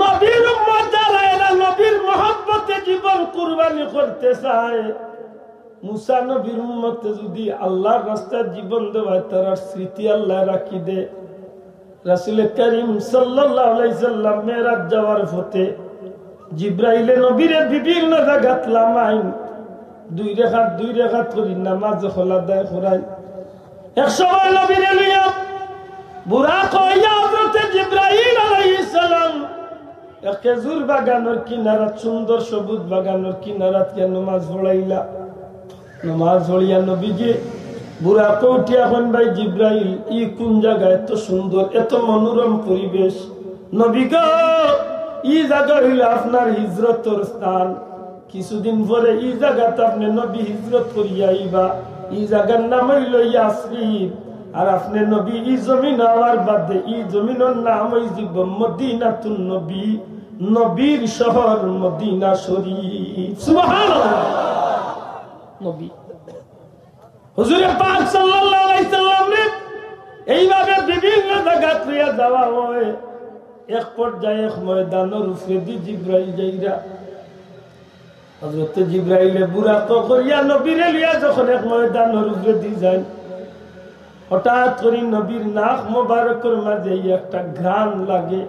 S1: নবীর উম্মত যারা এরা নবীর মহব্বতে জীবন কুরবানি করতে চায়, মুসা নবীর উম্মতে যদি আল্লাহর রাস্তায় জীবন দেওয়ায় তার স্মৃতি আল্লাহ রাখি দে। রাসূল করিম সাল্লাল্লাহু আলাইহি সাল্লাম মেরাজ যাওয়ার পথে জিবরাইলে নবীরে বিভিন্ন জায়গাত লামাইন, দুই রেখাত করি নামাজ খোলা দেয় করাই। এক সময় নবীরে লিয়া বুরাক হইয়া হযরত জিবরাইল আলাইহিস সালাম এক খেজুর বাগানের কিনারাত, সুন্দর সবুজ বাগানের কিনারাত গিয়া নামাজ পড়াইলা। নামাজ পড়িয়া নবীজি বুরাক উঠিয়া কোন ভাই জিবরাইল ই কোন জায়গা, এত সুন্দর এত মনোরম পরিবেশ। নবী গো ই জায়গা হইল আপনার হিজরতের স্থান, কিছুদিন পরে ই জায়গাতে আপনি নবী হিজরত করিয়া আইবা। ই জায়গার নাম হইল ইয়াসরিব, আর আপনি নবী ই জমিন হওয়ার বাদে ই জমিনের নাম হইব মদিনাতুন নবী, নবীর শহর মদিনা শরীফ। সুবহানাল্লাহ। নবী হুজুর পাক সাল্লাল্লাহু আলাইহি সাল্লাম এইভাবে বিভিন্ন জায়গা লইয়া যাওয়া হয়। এক পর্যায়ে এক ময়দানের উপরে দি জিবরাইল যাইরা, হযরত জিবরাইলে বুরাক করিয়া নবীরে লিয়া যখন এক ময়দানের উপরে দি যায়, হঠাৎ করে নবীর নাক মোবারকের মাঝে একটা ঘ্রাণ লাগে।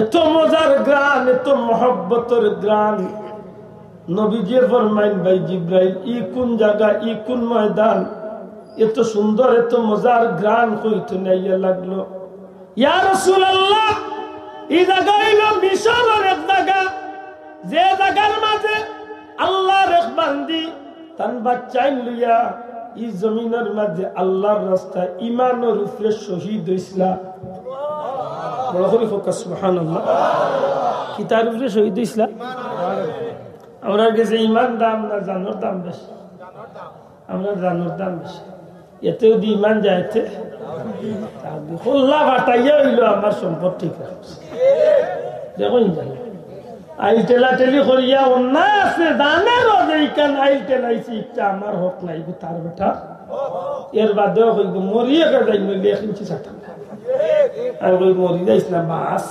S1: এত মজার ঘ্রাণ, এত মহব্বতের ঘ্রাণ। নবীজি ফরমাইন ভাই জিবরাইল ই কোন জায়গা, ই কোন ময়দান, এত সুন্দর এত মজার ঘ্রাণ কইতে নাইয়া লাগলো। ইয়া রাসূলুল্লাহ এই জায়গা হইল মিশরের এক জায়গা, যে জায়গার মাঝে আল্লাহর এক বান্দি তার বাচ্চাইন লইয়া এই জমিনের মাঝে আল্লাহর রাস্তায় ঈমানের উপরে শহীদ হইছিল। বড় করে ফোকাস। সুবহানাল্লাহ। কি তার উপরে শহীদ হইছিল? আমরা কাছে ইমান দাম না জানোর দাম বেশি? আমরা জানোর দাম বেশি। এতে যদি ইমান যাইতে খোল্লা বাটাইয়া হইল আমার সম্পদ ঠিক আছে। দেখুন আইল টেলা টেলি করিয়া অন্যায় আছে দানের এইখান আইল টেলাইছি, ইটা আমার হক নাই তার বেটা। এর বাদেও কইব মরিয়ে যাই নইলে একিনছি চাটা আর কই মরি যাইস না বাস।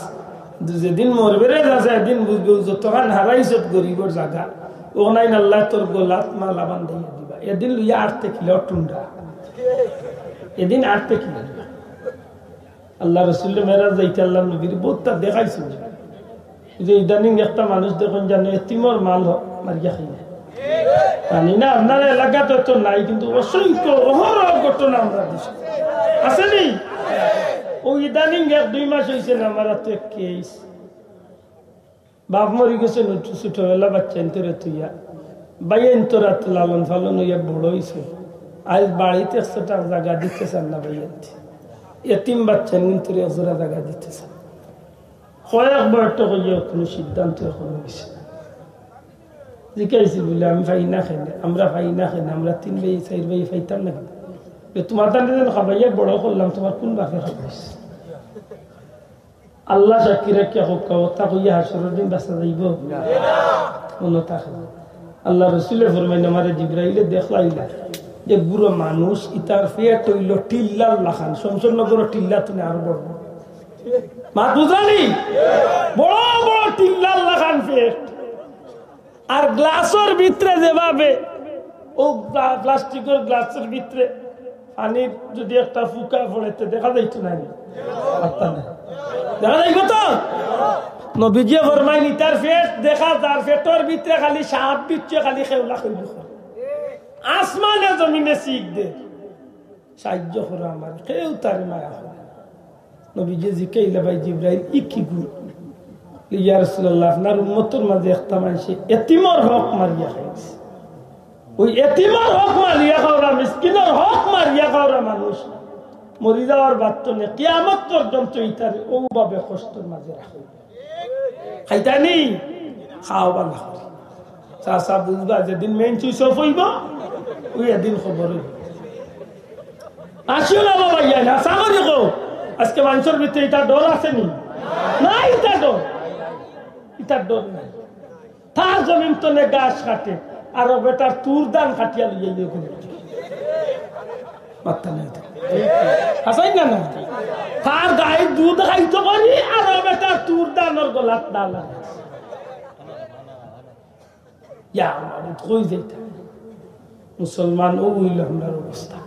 S1: যেদিন মরবে রে যাচ্ছে একদিন বুঝবে যতখান হারাইছ গরিবর জায়গা ওখানে আল্লাহ তোর গোলাত মালা বান্ধাইয়া দিবা। এদিন লইয়া আটতে কিলো টুন্ডা, এদিন আটতে কিলো দিবা। আল্লাহ রসুল মেরাজ যাইতে আল্লাহ নবীর বহুতটা দেখাইছিল যে ইদানিং একটা মানুষ দেখুন জানো এতিমর মাল মারিয়া খাই না জানি না। আপনার এলাকাতে তো নাই, কিন্তু অসংখ্য অহরহ ঘটনা আমরা দেশে আসেনি। ও ইদানিং 1-2 মাস হয়েছে না আমার তো এক কেস, বাপ মরি গেছে ছোটবেলা বাচ্চা এন্তরে তুইয়া বাইন তোরা লালন ফালন হইয়া বড় হয়েছে। আজ বাড়িতে 100 টাকা জায়গা দিতে চান না বাইয়াতে, এতিম বাচ্চা কিন্তু 1 জায়গা দিতে চান। কয়েকবার তো হইয়া কোনো সিদ্ধান্ত এখন হয়েছে। জিজ্ঞাসি বলে আমি ফাই না খাই না, আমরা ফাই না খাই না, আমরা 3 ভাই 4 ভাই ফাইতাম না। তোমার তাহলে খাবাইয়া বড় করলাম, তোমার কোন বাপে খাবাইছে? আল্লাহ সাক্ষী রাখিয়া হোক কথা কইয়া হাসরের দিন বাঁচা যাইব না। আল্লাহ রসুলে ফরমাইন আমারে জিবরাইলে দেখলাইলা যে বুড়ো মানুষ ইতার পেট হইল টিল্লার লাখান, শমশরনগর টিল্লা তুমি আরো বড় মা বুঝানি, বড় বড় টিল্লার লাখান পেট। আর গ্লাসের ভিতরে যেভাবে ও প্লাস্টিকের গ্লাসের ভিতরে পানির যদি একটা ফুকা পড়েতে দেখা যাইতো না, দেখা যাইব তো। নবীজি ফরমাইনি তার পেট দেখা, তার পেটের ভিতরে খালি সাপ বিচ্ছে, খালি খেউলা খেউলি আসমানে জমিনে শিখ দে সাহায্য করো আমার, কেউ তার মায়া হয়। নবীজি জিকাইলা ভাই জিবরাইল ই কি গুণ? ইয়া রাসূলুল্লাহ আপনার উম্মতের মাঝে একটা মানুষ এতিমর হক মারিয়া খাইছে। ওই এতিমর হক মারিয়া খাওয়া, মিসকিনের হক মারিয়া খাওয়া মানুষ মরি যাওয়ার বাচ্চনে কিয়ামত পর্যন্ত ইতার ওভাবে কষ্টের মাঝে রাখো। খাইতানি খাওয়াবা না চাষা বুঝবা, যেদিন মেন চুইস হইব ওই এদিন খবর হইব। আসিও না বাবা ইয়া না সাগরি গো, আজকে মানুষের ভিতরে এটা ডর আসেনি না, এটা ডর কিতার ডর নাই তার জমিন তনে গাছ কাটে আর বেটার তুর দান কাটিয়া লইয়া করে মাত্তা নাই আসাই না না তার গায়ে দুধ খাইতে পারি আর বেটার তুর দানোর গলাত ডালা ইয়া আমার কই যাইতা মুসলমান ও হইল আমার অবস্থা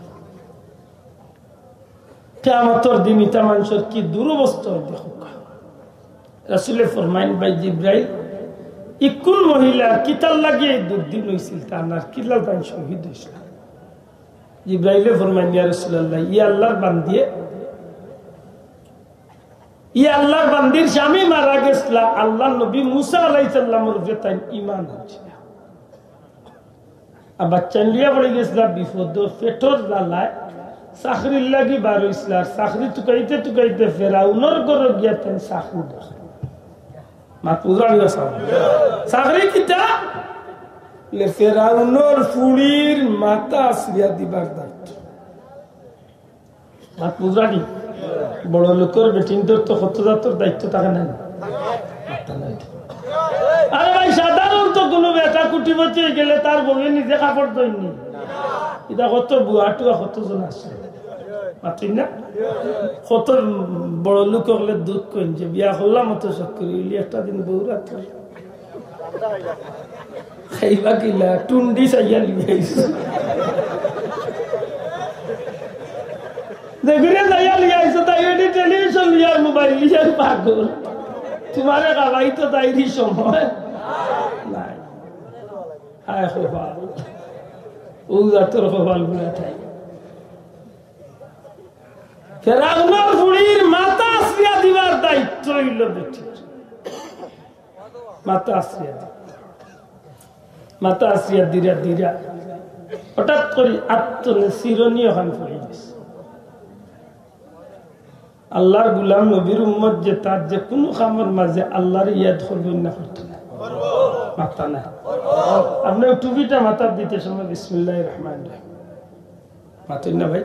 S1: কিয়ামতের দিন ইটা মানুষের কি দুরবস্থা দেখো রাসূলে ফরমাইন ভাই জিব্রাইল ইকুল মহিলা কিতাল লাগিয়ে দুর্দিন হয়েছিল তার কিলাল তাই শহীদ হয়েছিল জিব্রাইলে ফরমাইন ইয়া রাসূলুল্লাহ ইয়া আল্লাহর বান্দিয়ে ইয়া আল্লাহর বান্দির স্বামী মারা গেছিল আল্লাহ নবী মুসা আলাইহিস সালামের উপরে তাই ঈমান হয়েছিল আর বাচ্চা লিয়া পড়ে গেছিল বিপদ পেটর জ্বালায় চাকরির লাগি বার হয়েছিল আর চাকরি টুকাইতে টুকাইতে ফেরাউনের ঘরে গিয়া তাই চাকরি দেখে চাকরি কিতা ফেরাউনের ফুড়ির মাথা আসিয়া দিবার দায়িত্ব বুঝানি বড় লোকের বেটিনদের তো হতজাতর দায়িত্ব থাকে না আরে ভাই সাধারণত কোনো বেটা কুটি বচে গেলে তার বউয়ে নিজে কাপড় দইনি এটা কত বুয়াটুয়া কতজন আছে মাতি না কত বড় লোক হলে দুঃখ করেন যে বিয়া করলাম অত চক্করি একটা দিন বউরা খাইবা কিলা টুন্ডি চাইয়া লিয়াইছে দেখুন যাইয়া লিয়াইছে তাই এটি টেলিভিশন লিয়ার মোবাইল লিয়ার পাগল তোমারে কাবাই তো তাইরই সময় নাই হায় খোপাল ও জাতর খোপাল গুলা ঠাই ফেরাউনের বুড়ির মাথা আসরিয়া দিবার দায়িত্ব হইল বেটির মাথা আসরিয়া দিরা দিরা হঠাৎ করে আত্মনে চিরনীয় খান পড়ে গেছে আল্লাহর গুলাম নবীর উম্মত যে তার যে কোনো কামের মাঝে আল্লাহর ইয়াদ করবেন না করতে না মাথা না আপনি টুপিটা মাথা দিতে সময় বিসমিল্লাহির রহমানির রহিম মাথেন না ভাই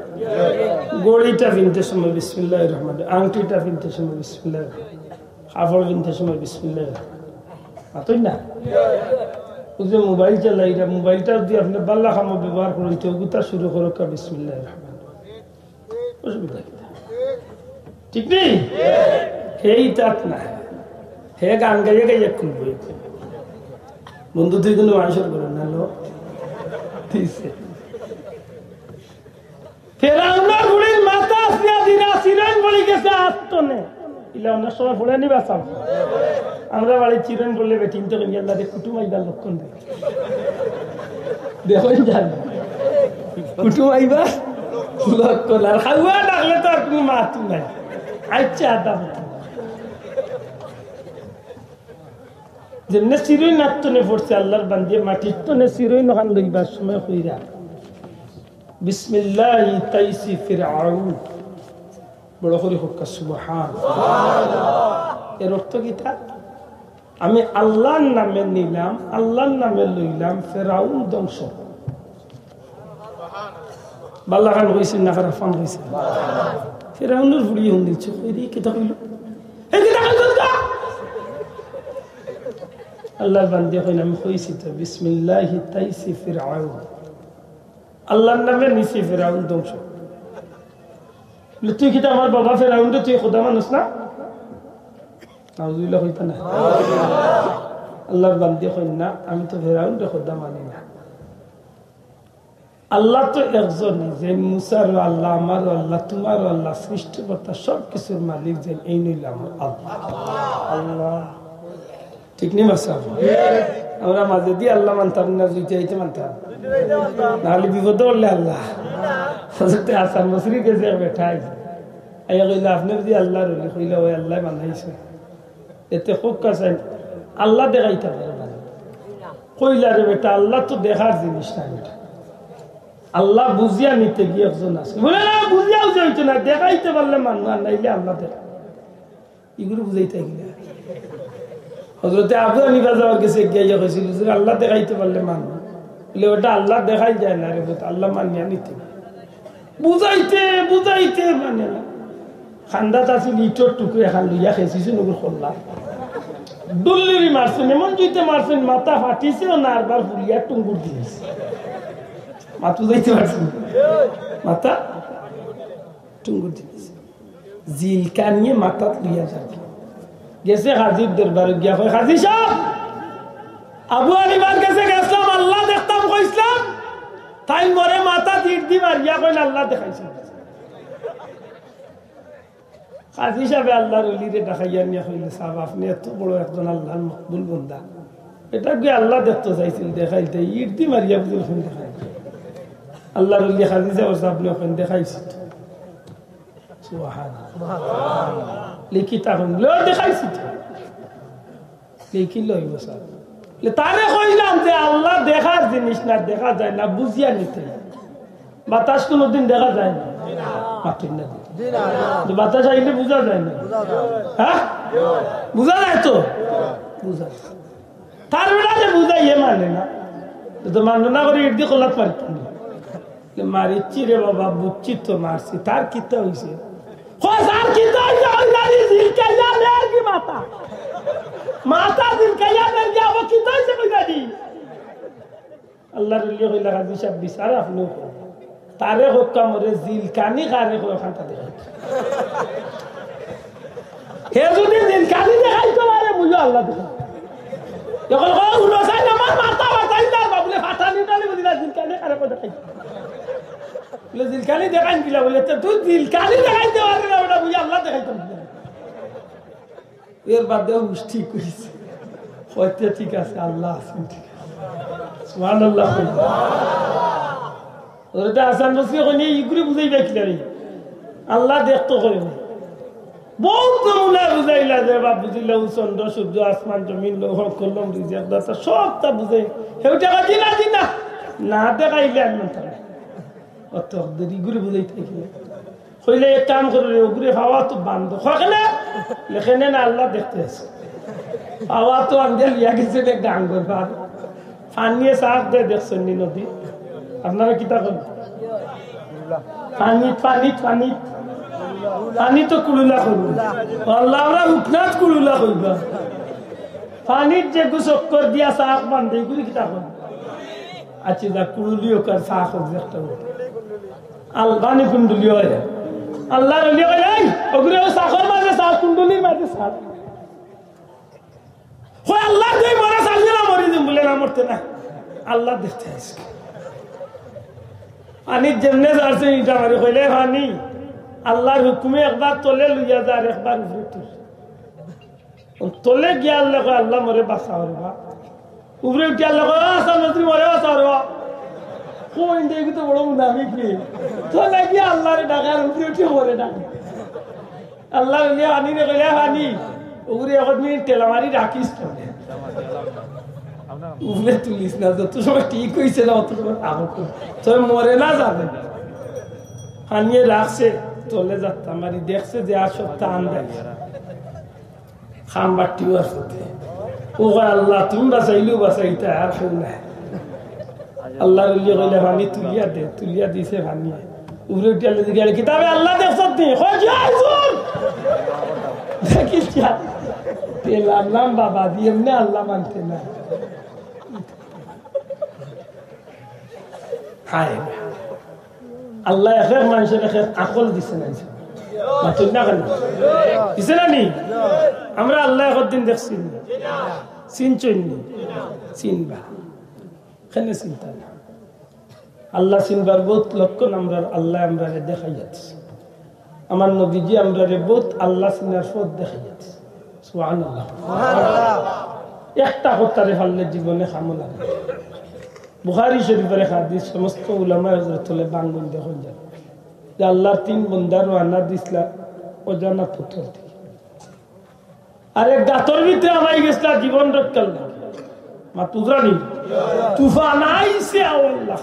S1: গড়িটা কিনতে সময় বিসমিল্লাহির রহমানির রহিম আংটিটা কিনতে সময় বিসমিল্লাহির কাপড় কিনতে সময় বিসমিল্লাহির মাথেন না ও যে মোবাইল চালাইরা মোবাইলটা দিয়ে আপনি বাল্লা খামো ব্যবহার করেন চৌগুতা শুরু করো কা বিসমিল্লাহির রহমানির রহিম অসুবিধা ঠিক নেই হেই তাত না হে গান গাইয়ে গাইয়ে খুলবো বন্ধু তুই কোনো মানুষের করেন না লো ফেরাউনের বুড়ির মাথা আসিয়া দিরা চিরেন বলি গেছে আত্মনে ইলা অনেক সময় ফুলে নিবা চাও আমরা বাড়ি চিরেন বললে বেটিন তো করি আল্লাহ কুটুম আইবার লক্ষণ দেখি দেখুন জান কুটুম আইবা লক্ষণ আর খাওয়া ডাকলে তো আর কোনো মাতু নাই আচ্ছা আদাম যেমনে চিরই নাত্তনে পড়ছে আল্লাহর বান্দিয়ে মাটির তনে চিরই নখান লইবার সময় হইরা বিসমিল্লাহি তাইসি ফিরআউন বড় করে হোক সুবহান এর অর্থ কি তা আমি আল্লাহর নামে নিলাম আল্লাহর নামে লইলাম ফিরআউন ধ্বংস বাল্লা খান হইছে না খারাপ ফান হইছে ফিরআউনের বুড়ি হন দিচ্ছে কইরি কিতা কইল এই কিতা কইল আল্লাহর বান্দা কইনা আমি কইছি তো বিসমিল্লাহি তাইসি ফিরআউন আল্লাহর নামে নিছি ফিরআউন ধ্বংস তুই কিতা আমার বাবা ফিরআউন তুই খোদা মানুষ না নাউজুবিল্লাহ কইতা না আল্লাহর বান্দা কইনা আমি তো ফিরআউন রে খোদা মানি না আল্লাহ তো একজনই যে মুসার আল্লাহ আমার আল্লাহ তোমার আল্লাহ সৃষ্টিকর্তা সব কিছুর মালিক যে এই নিলাম আল্লাহ আল্লাহ ঠিক নেই মাসা আমরা মাঝে দিয়ে আল্লাহ মানতাম না জুইতে আইতে মানতাম নাহলে বিপদ হলে আল্লাহ হজরতে হাসান বসরি গেছে বেঠাই আইয়া কইলা আপনি যদি আল্লাহ রলি কইলা ওই আল্লাহ বানাইছে এতে খুব কাছে আল্লাহ দেখাইতে পারে কইলা রে বেটা আল্লাহ তো দেখার জিনিস না বেটা আল্লাহ বুঝিয়া নিতে গিয়ে একজন আছে বলে না বুঝিয়াও যাইতো না দেখাইতে পারলে মানুষ আর নাইলে আল্লাহ দেখা এগুলো বুঝাইতে গিয়ে হজরতে আবু হানিফা যাওয়ার কাছে গিয়ে হয়েছিল যে আল্লাহ দেখাইতে পারলে মানুষ বলে ওটা আল্লাহ দেখাই যায় না রে আল্লাহ মানিয়া নিতে বুঝাইতে বুঝাইতে মানে না খান্দাত আছিল ইটর টুকরে খান লইয়া খেয়েছিস নগর করলাম ডুল্লিরি মারছেন এমন জুইতে মারছেন মাথা ফাটিছেও না আরবার ফুলিয়া টুঙ্গুর দিয়েছে মাথু যাইতে পারছেন মাথা টুঙ্গুর দিয়েছে জিলকা নিয়ে মাথা লইয়া যাবে গেছে হাজির দরবারে গিয়া কয় হাজি সাহেব আবু হানিফার কাছে গেছিলাম আল্লাহ দেখতাম কইছিলাম তাই মরে মাথা তীর দি মারিয়া কইন আল্লাহ দেখাইছে হাজি সাহেব আল্লাহর ওলিরে দেখাইয়া নিয়ে কইলে সাহেব আপনি এত বড় একজন আল্লাহর মকবুল বান্দা এটা কি আল্লাহ দেখতে চাইছিল দেখাইতে ইট দি মারিয়া বুঝল দেখাই আল্লাহর ওলি হাজি সাহেব আপনি ওখানে দেখাইছে লিখিতা দেখাইছি লিখি লইব স্যার তারে কইলাম যে আল্লাহ দেখার জিনিস না দেখা যায় না বুঝিয়া নিতে বাতাস কোনদিন দেখা যায় না বাতাস আইলে বুঝা যায় না হ্যাঁ বুঝা যায় তো বুঝা তার বেলা যে বুঝাই এ মানে না তো মানে না করে ইট দিয়ে খোলাত পারত মারিচ্ছি রে বাবা বুঝছি তো মারছি তার কিতা হয়েছে আল্লাহ বিচার আপনি তারে হোক কামরে জিল কানি কারে খানটা দেখাই হে যদি জিল কানি দেখাই তো আরে বুঝো আল্লাহ দেখা যখন আমার মাথা বাতাই তার বাবুলে ফাটানি টানি বুঝিলা জিল কানি কারে দেখাই জিলকানি দেখাই দিলা বলে তুই জিলকানি দেখাই দেওয়ার না ওটা বুঝে আল্লাহ দেখাইতাম এর বাদে ঠিক করেছে হয়তো ঠিক আছে আল্লাহ আছেন ঠিক আছে সুবহানাল্লাহ ওটা আসান বসে কোন ইগুরি বুঝাই বেকলারি আল্লাহ দেখতো করে বহুত নমুনা বুঝাইলা যে বাপ বুঝিলা চন্দ্র সূর্য আসমান জমিন লৌহ কলম রিজেক দাতা সবটা বুঝাই হেউটা দিনা দিনা না দেখাইলে আমি অত দেরি ঘুরে বুঝাই থাকি হইলে এক কাম করে ঘুরে খাওয়া তো বান্ধ খানে লেখেনে না আল্লাহ দেখতে আছে খাওয়া তো আন্দে লিয়া গেছে গান করবার পানিয়ে চাষ দিয়ে দেখছেন নি নদী আপনারা কিতা করেন পানি পানি পানি পানি তো কুলুলা করব আল্লাহ আমরা উঠনাথ কুলুলা করব পানির যে চক্কর দিয়া চাষ বান্ধে এগুলি কিতা করেন আচ্ছা যা কুলুলিও কার চাষ একটা আলবানি কুণ্ডুলি হয় আল্লাহ ওগুলো চাকর মাঝে চাষ কুণ্ডুলির মাঝে চাষ আল্লাহ তুই মরা চালিয়ে না মরি দিম বলে না মরতে না আল্লাহ দেখতে আসে পানির যেমনে যাচ্ছে ইটা মারি কইলে পানি আল্লাহর হুকুমে একবার তলে লইয়া যায় একবার উপরে তলে গিয়া আল্লাহ আল্লাহ মরে বাঁচা হরবা উপরে উঠে আল্লাহ আসা নদী মরে বাঁচা হরবা কোন দেখি তো বড় মুনাফিক নেই তো লাগি আল্লাহরে ডাকার উপরে উঠে মরে ডাকে আল্লাহ লিয়া আনি রে কইলে আনি উপরে এক মিনিট তেলা মারি রাখিস তো উপরে তুলিস না যত সময় ঠিক হইছে না অত সময় তো মরে না যাবে আনিয়ে রাখছে তলে যাত্রা মারি দেখছে যে আর সপ্তাহ আন্দাজ খাম বাটিও আসতে ও আল্লাহ তুমি বাঁচাইলেও বাঁচাইতে আর কেউ না আল্লাহ কইলে ভানি তুলিয়া দে তুলিয়া দিছে ভানি উপরে উঠিয়ালে গেলে কিতাবে আল্লাহ দেখছত নি দেখিস তেল আনলাম বাবা দিয়ে এমনি আল্লাহ মানতে না হায় আল্লাহ এক মানুষের এক আকল দিছে না মাতুন না কেন দিছে না নি আমরা আল্লাহ একদিন দেখছি চিনচইনি চিনবা এখানে চিন্তা না আল্লাহ চিনবার বহুত লক্ষণ আমরা আল্লাহ আমরা দেখাই যাচ্ছে আমার নবীজি আমরা বহুত আল্লাহ চিনার পথ দেখাই যাচ্ছে সুবহানাল্লাহ একটা হত্যারে ফাললে জীবনে খামো লাগে বুখারী শরীফের হাদিস সমস্ত উলামা হযরতুল বাঙ্গুন দেখুন যায় যে আল্লাহর তিন বান্দার ওয়ানা দিছলা অজানা পুত্র থেকে আরে গাতর ভিতরে আমাই গেছলা জীবন রক্ষা লাগে মাতুজরানি তুফান আইছে আল্লাহ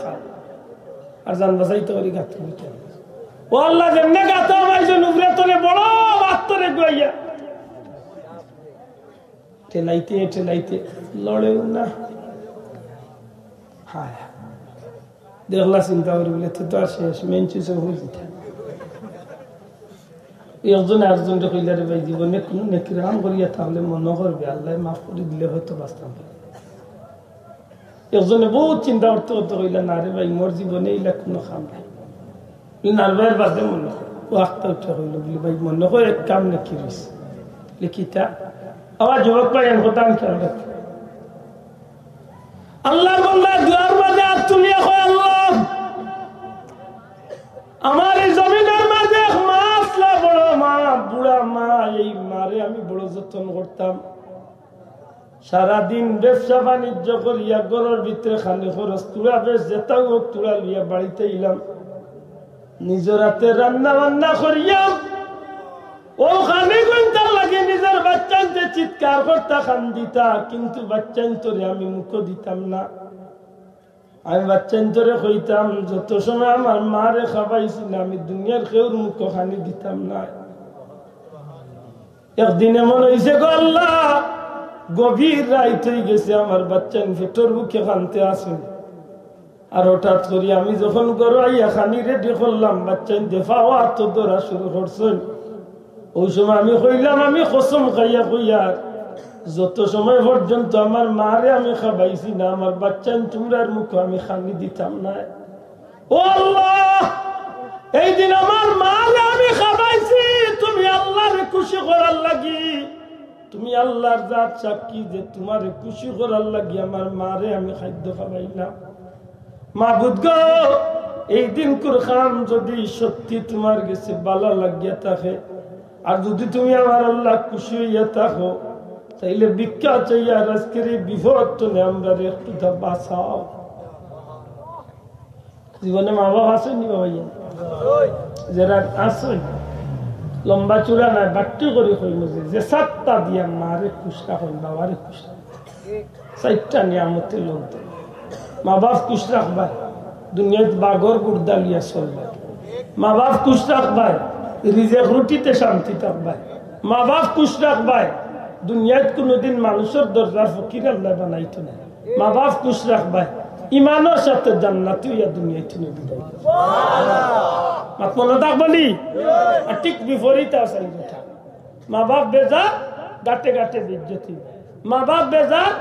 S1: আর জান বাসাইতে ওই গাতর ভিতরে ও আল্লাহ যেমনে গাত আমাইছে নুবরে তোরে বড় বাতরে গইয়া ঠেলাইতে লড়েও না হায় দেখলা চিন্তা করি বলে তো আর শেষ মেন চিজ হয়ে যেতে একজন একজন কইলারে ভাই জীবনে কোনো নেকির কাম করিয়া তাহলে মনে করবে আল্লাহ মাফ করে দিলে হয়তো বাঁচতাম। একজনে বহুত চিন্তা করতে করতে কইলা না রে ভাই মোর জীবনে এইলা কোনো কাম নাই। নারবাইয়ের বাদে মনে হয় ও আখতা উঠে হইল বলি ভাই মনে হয় এক কাম নাকি রয়েছে লিখিতা আবার যুবক ভাই কথা খেয়াল রাখি। আল্লাহর বান্দা দুয়ার মাঝে হাত তুলিয়া কয় আল্লাহ আমার এই জমিনের মাঝে মা আসলা বড় মা বুড়া মা, এই মারে আমি বড় যত্ন করতাম। সারাদিন ব্যবসা বাণিজ্য করিয়া ঘরের ভিতরে খালি খরচ তুলা বেশ যেতাও হোক তুলা লইয়া বাড়িতে এলাম। নিজের হাতে রান্না বান্না করিয়া ও খানি ঘন্টার লাগে নিজের বাচ্চানতে চিৎকার করতা খান দিতা, কিন্তু বাচ্চান্তরে আমি মুখ দিতাম না। আমি বাচ্চান্তরে কইতাম যত সময় আমার মারে খাবাইছি না আমি দুনিয়ার কেউর মুখ খানি দিতাম না। একদিন এমন হয়েছে গো আল্লাহ গভীর রাত হয়ে গেছে, আমার বাচ্চান ফেটোর বুকে খানতে আসে। আর হঠাৎ করি আমি যখন গরু আইয়া খানি রেডি করলাম বাচ্চান দেফাও আত্ম ধরা শুরু করছেন। ওই সময় আমি কইলাম আমি কসম খাইয়া কইয়ার যত সময় পর্যন্ত আমার মারে আমি খাবাইছি না আমার বাচ্চান তোমরার মুখে আমি খানি দিতাম না। ও আল্লাহ এই দিন আমার মারে আমি খাবাইছি তুমি আল্লাহরে খুশি করার লাগি, তুমি আল্লাহর জাত সাক্ষী যে তোমারে খুশি করার লাগি আমার মারে আমি খাদ্য খাবাইলাম। মাবুদ গো এই দিন কুরখান যদি সত্যি তোমার কাছে ভালো লাগিয়া থাকে আর যদি তুমি আমার আল্লাহ খুশি হইয়া থাকো তাইলে ভিক্ষা চাইয়া আজকের এই বিপদ তুমি আমরা একটু বাঁচাও। জীবনে মা বাবা আসেনি বাবা যারা আসেন লম্বা চূড়া নাই বাট্টু করে কইল যে সাতটা দিয়া মারে খুশরা হইল বাবারে খুশরা চারটা নিয়ামতের লোক দেয়। মা বাপ খুশ রাখবাই দুনিয়াত বাগর গুড়দা লিয়া চলবাই, মা বাপ খুশ রাখবাই রিজেক রুটিতে শান্তি থাকবাই, মা বাপ খুশ রাখবাই দুনিয়াত কোনোদিন মানুষের দরজার ফকির আল্লাহ বানাইতো না, মা বাপ খুশ রাখবাই ইমানের সাথে জান্নাতি হইয়া দুনিয়ায় তুমি বিদায় মাত মনে থাকবনি। আর ঠিক বিপরীত আছে মা বাপ বেজার গাটে গাটে বিজ্জতি, মা বাপ বেজার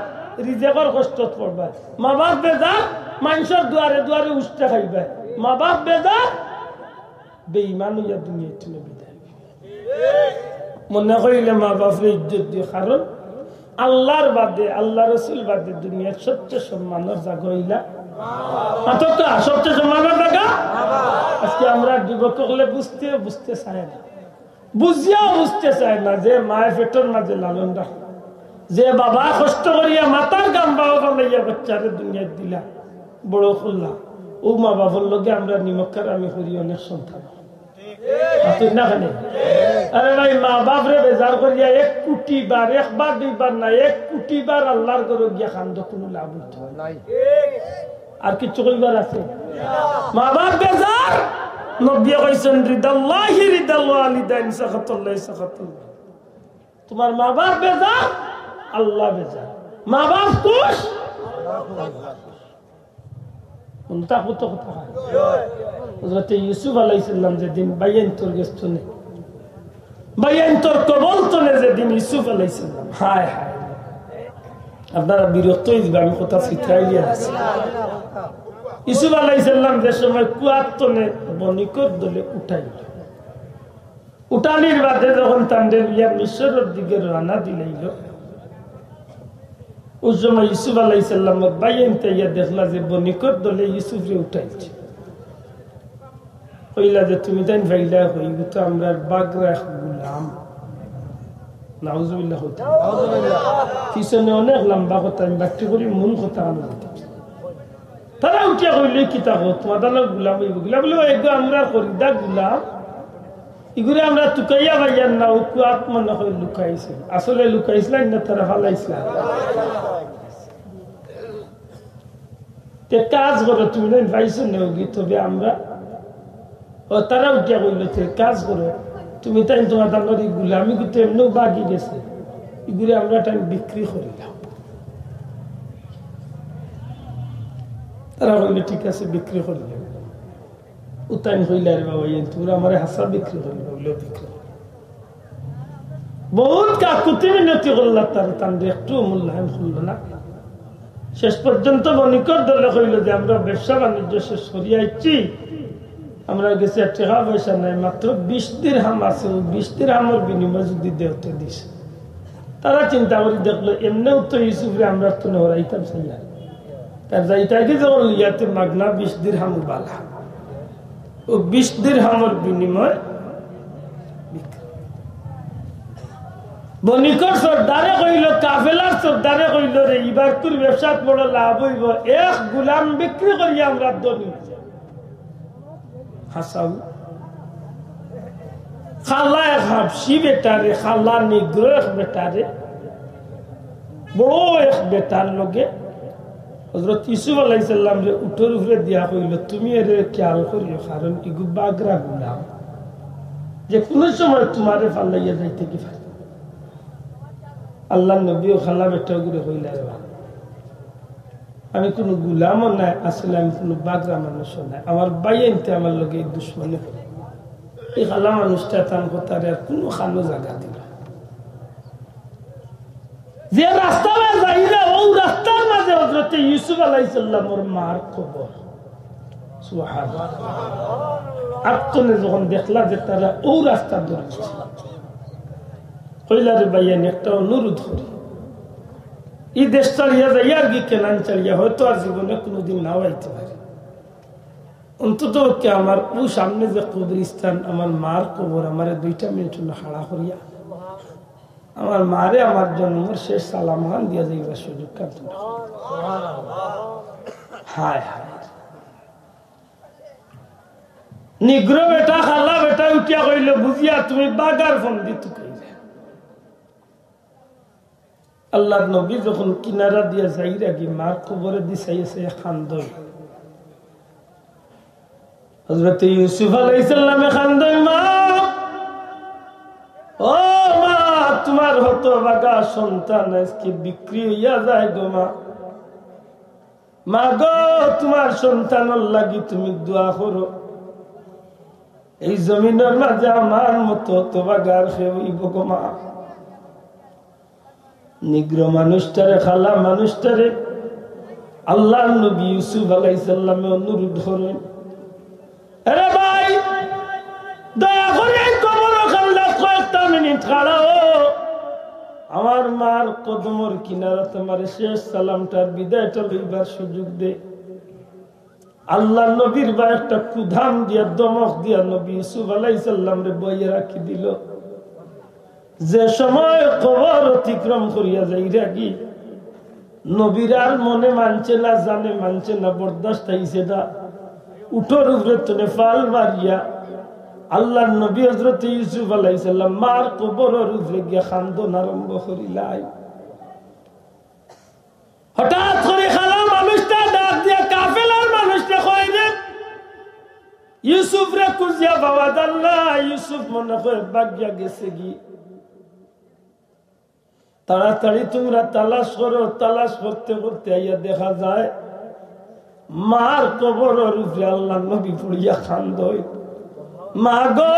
S1: রিজেকর কষ্ট পড়বা, মা বাপ বেজার মানুষের দুয়ারে দুয়ারে উষ্টা খাইবা, মা বাপ বেজার বেঈমান হইয়া দুনিয়ায় তুমি বিদায়। মনে করিলে মা বাপরে ইজ্জত দিয়ে, কারণ আল্লাহর বাদে আল্লাহ রসুল বাদে দুনিয়ার সবচেয়ে সম্মানের জায়গা হইলা সবচেয়ে সম্মানের জায়গা। আজকে আমরা যুবক হলে বুঝতে চাই না, বুঝিয়াও বুঝতে চায় না যে মায়ের পেটের মাঝে লালন রাখ, যে বাবা কষ্ট করিয়া মাতার গান বাবা বানাইয়া বাচ্চারে দুনিয়ায় দিলা বড় করলা, ও মা বাবার লগে আমরা নিমক্কার আমি করি অনেক সন্তান। আরে ভাই মা বাপরে বেজার করিয়া 1 কোটি বার একবার দুইবার না 1 কোটি বার আল্লাহর ঘরে গিয়া খান্দ কোনো লাভ হইতো নাই। আর কিছু কইবার আছে? মা বাপ বেজার নবী কইছেন রিদাল্লাহি রিদাল ওয়ালিদাইন সাখাতুল্লাহি সাখাতুল্লাহ। তোমার মা বাপ বেজার আল্লাহ বেজার, মা বাপ খুশ উনতা কত কথা হয়। হযরত ইউসুফ আলাইহিস সালাম যেদিন বাইয়ান্তর গেছনে বাইয়ান্তর কবল তনে যেদিন ইউসুফ আলাইহিস সালাম হায় হায় আপনারা বিরক্ত হইবা আমি কথা ফিতরাইয়া আছে। ইউসুফ আলাইহিস সালাম যে সময় কুয়াতনে বনিকর দলে উঠানির বাদে যখন তান্ডে বিয়া মিশরের দিকে রওনা দিলাইল, ওই সময় ইউসুফ আলাইহিস সালামের বাইয়ানতে ইয়া দেখলা যে বনিকর দলে ইউসুফরে উঠাইছে। কইলা যে তুমি তাই ভাইলা হইব তো আমরা বাগরা গুলাম। নাউজুবিল্লাহ পিছনে অনেক লম্বা কথা আমি বাক্য করি মূল কথা আমরা তারা উঠিয়া কইলে কিতা তোমাদের গুলাম গুলা বলে একদম আমরা খরিদা গুলাম এগুলো আমরা তুকাইয়া ভাইয়ার না ওকে আত্মনা করে লুকাইছে, আসলে লুকাইছিলেন না তারা ফালাইছিলেন। কাজ করো তুমি ভাইছো নেওগি তবে আমরা তারা উঠিয়া কইল কাজ করো তুমি তাই তোমার দাঙ্গর এগুলো আমি কিন্তু এমনিও বাগি গেছে এগুলো আমরা টাইম বিক্রি করিলাম। তারা কইলে ঠিক আছে বিক্রি করিলাম। উতাইন কইলে আরে বাবা তোমরা আমার হাসা বিক্রি করিল বিক্রি বহুত কাকুতি মিনতি করল, তার তান্ডে একটু মূল্যায়ন করল না। শেষ পর্যন্ত বণিকর দলে কইল যে আমরা ব্যবসা বাণিজ্য শেষ করিয়াছি, আমরা গেছি টাকা পয়সা নাই, মাত্র 20 দিরহাম আছে, 20 দিরহামের বিনিময় যদি দেওতে দিস। তারা চিন্তা করে দেখলো এমনিও তো ইউসুফরে আমরা তো নড়াইতাম চাইয়া, তার যাইটাকে যখন লিয়াতে মাগনা 20 দিরহাম বালা, ও 20 দিরহামের বিনিময় বণিকর সর্দারে কইল, কাফেলার সর্দারে কইল রে এবার তোর ব্যবসাত বড় লাভ হইব, এক গুলাম বিক্রি করি আমরা ধনী। হাসাও খালা এক হাবসি বেটারে, খালা নিগ্রহ এক বেটারে, বড় এক বেটার লগে হযরত ইউসুফ আলাইহিস সালাম রে উঠোর উপরে দিয়া কইল তুমি এর খেয়াল করিও, কারণ ইগু বাগরা গুলাম, যে কোনো সময় তোমারে ফালাইয়া যাইতে কি পারে। আল্লাহ নবী ও খালা বেটা ঘুরে হইলা, আমি কোন গুলামও নাই, আসলে আমি কোন বাগরা মানুষও নাই, আমার বাইনতে আমার লগে দুশ্মনী। এই খালা মানুষটা তার কথার আর কোনো খালো জায়গা দিল, যে রাস্তা যাইলে ও রাস্তার মাঝে হযরত ইউসুফ আলাইহিস সালামের মার কবর। সুবহানাল্লাহ। আপনি যখন দেখলা যে তারা ও রাস্তা ধরছে, কইলারে ভাইয়ান একটা অনুরোধ করি, এই দেশ চালিয়া যাই আর কি কেনান চালিয়া হয়তো আর জীবনে কোনোদিন নাও আইতে পারে, অন্তত কে আমার ও সামনে যে কবরস্থান, আমার মার কবর, আমার 2 মিনিট হাড়া করিয়া আমার মারে আমার জন্মের শেষ সালামান দিয়া যাইবার সুযোগ কাটে। হায় হায়, নিগ্র বেটা খালা বেটা উঠিয়া কইল বুঝিয়া তুমি বাগার ফন্দি তুকে। আল্লাহর নবী যখন কিনারা দিয়া যাই রাখি মার কবরে দিছাইছে খান্দই, হযরত ইউসুফ আলাইহিস সালামে খান্দই, মা ও মা তোমার হতভাগা সন্তান আজকে বিক্রি হইয়া যায় গো মা, মা গো তোমার সন্তানের লাগি তুমি দোয়া করো, এই জমিনের মাঝে আমার মতো হতভাগার কেউ হইব গো মা। নিগ্র মানুষটারে খালা মানুষটারে আল্লাহর নবী ইউসুফ আলাইহিস সালামে অনুরোধ করেন, আরে ভাই দয়া করে কবর খালা কয়েকটা মিনিট খাড়াও, আমার মার কদমর কিনারা তোমার শেষ সালামটার বিদায়টা লইবার সুযোগ দে। আল্লাহর নবীর বা একটা কুধাম দিয়া দমক দিয়া নবী ইউসুফ আলাইহিস সালাম রে বইয়ে রাখি দিল। যে সময় কবর অতিক্রম করিয়া যাই রাখি নবীর আর মনে মানছে না, জানে মানছে না, বরদাস্ত হইছে না, উঠোর উপরে তনে ফাল মারিয়া আল্লাহর নবী হযরত ইউসুফ আলাইহিস সালাম মার কবরের উপরে গিয়া খান্দন আরম্ভ করিলাই। হঠাৎ করে খালা মানুষটা ডাক দিয়া কাফেলার মানুষটা কই রে ইউসুফ রে খুঁজিয়া বাবা আল্লাহ, ইউসুফ মনে করে ভাগিয়া গেছে কি, তাড়াতাড়ি তোমরা তালাশ করো। তালাশ করতে করতে আইয়া দেখা যায় মার কবরের উপরে আল্লাহর নবী পড়িয়া খান্দই, মা গো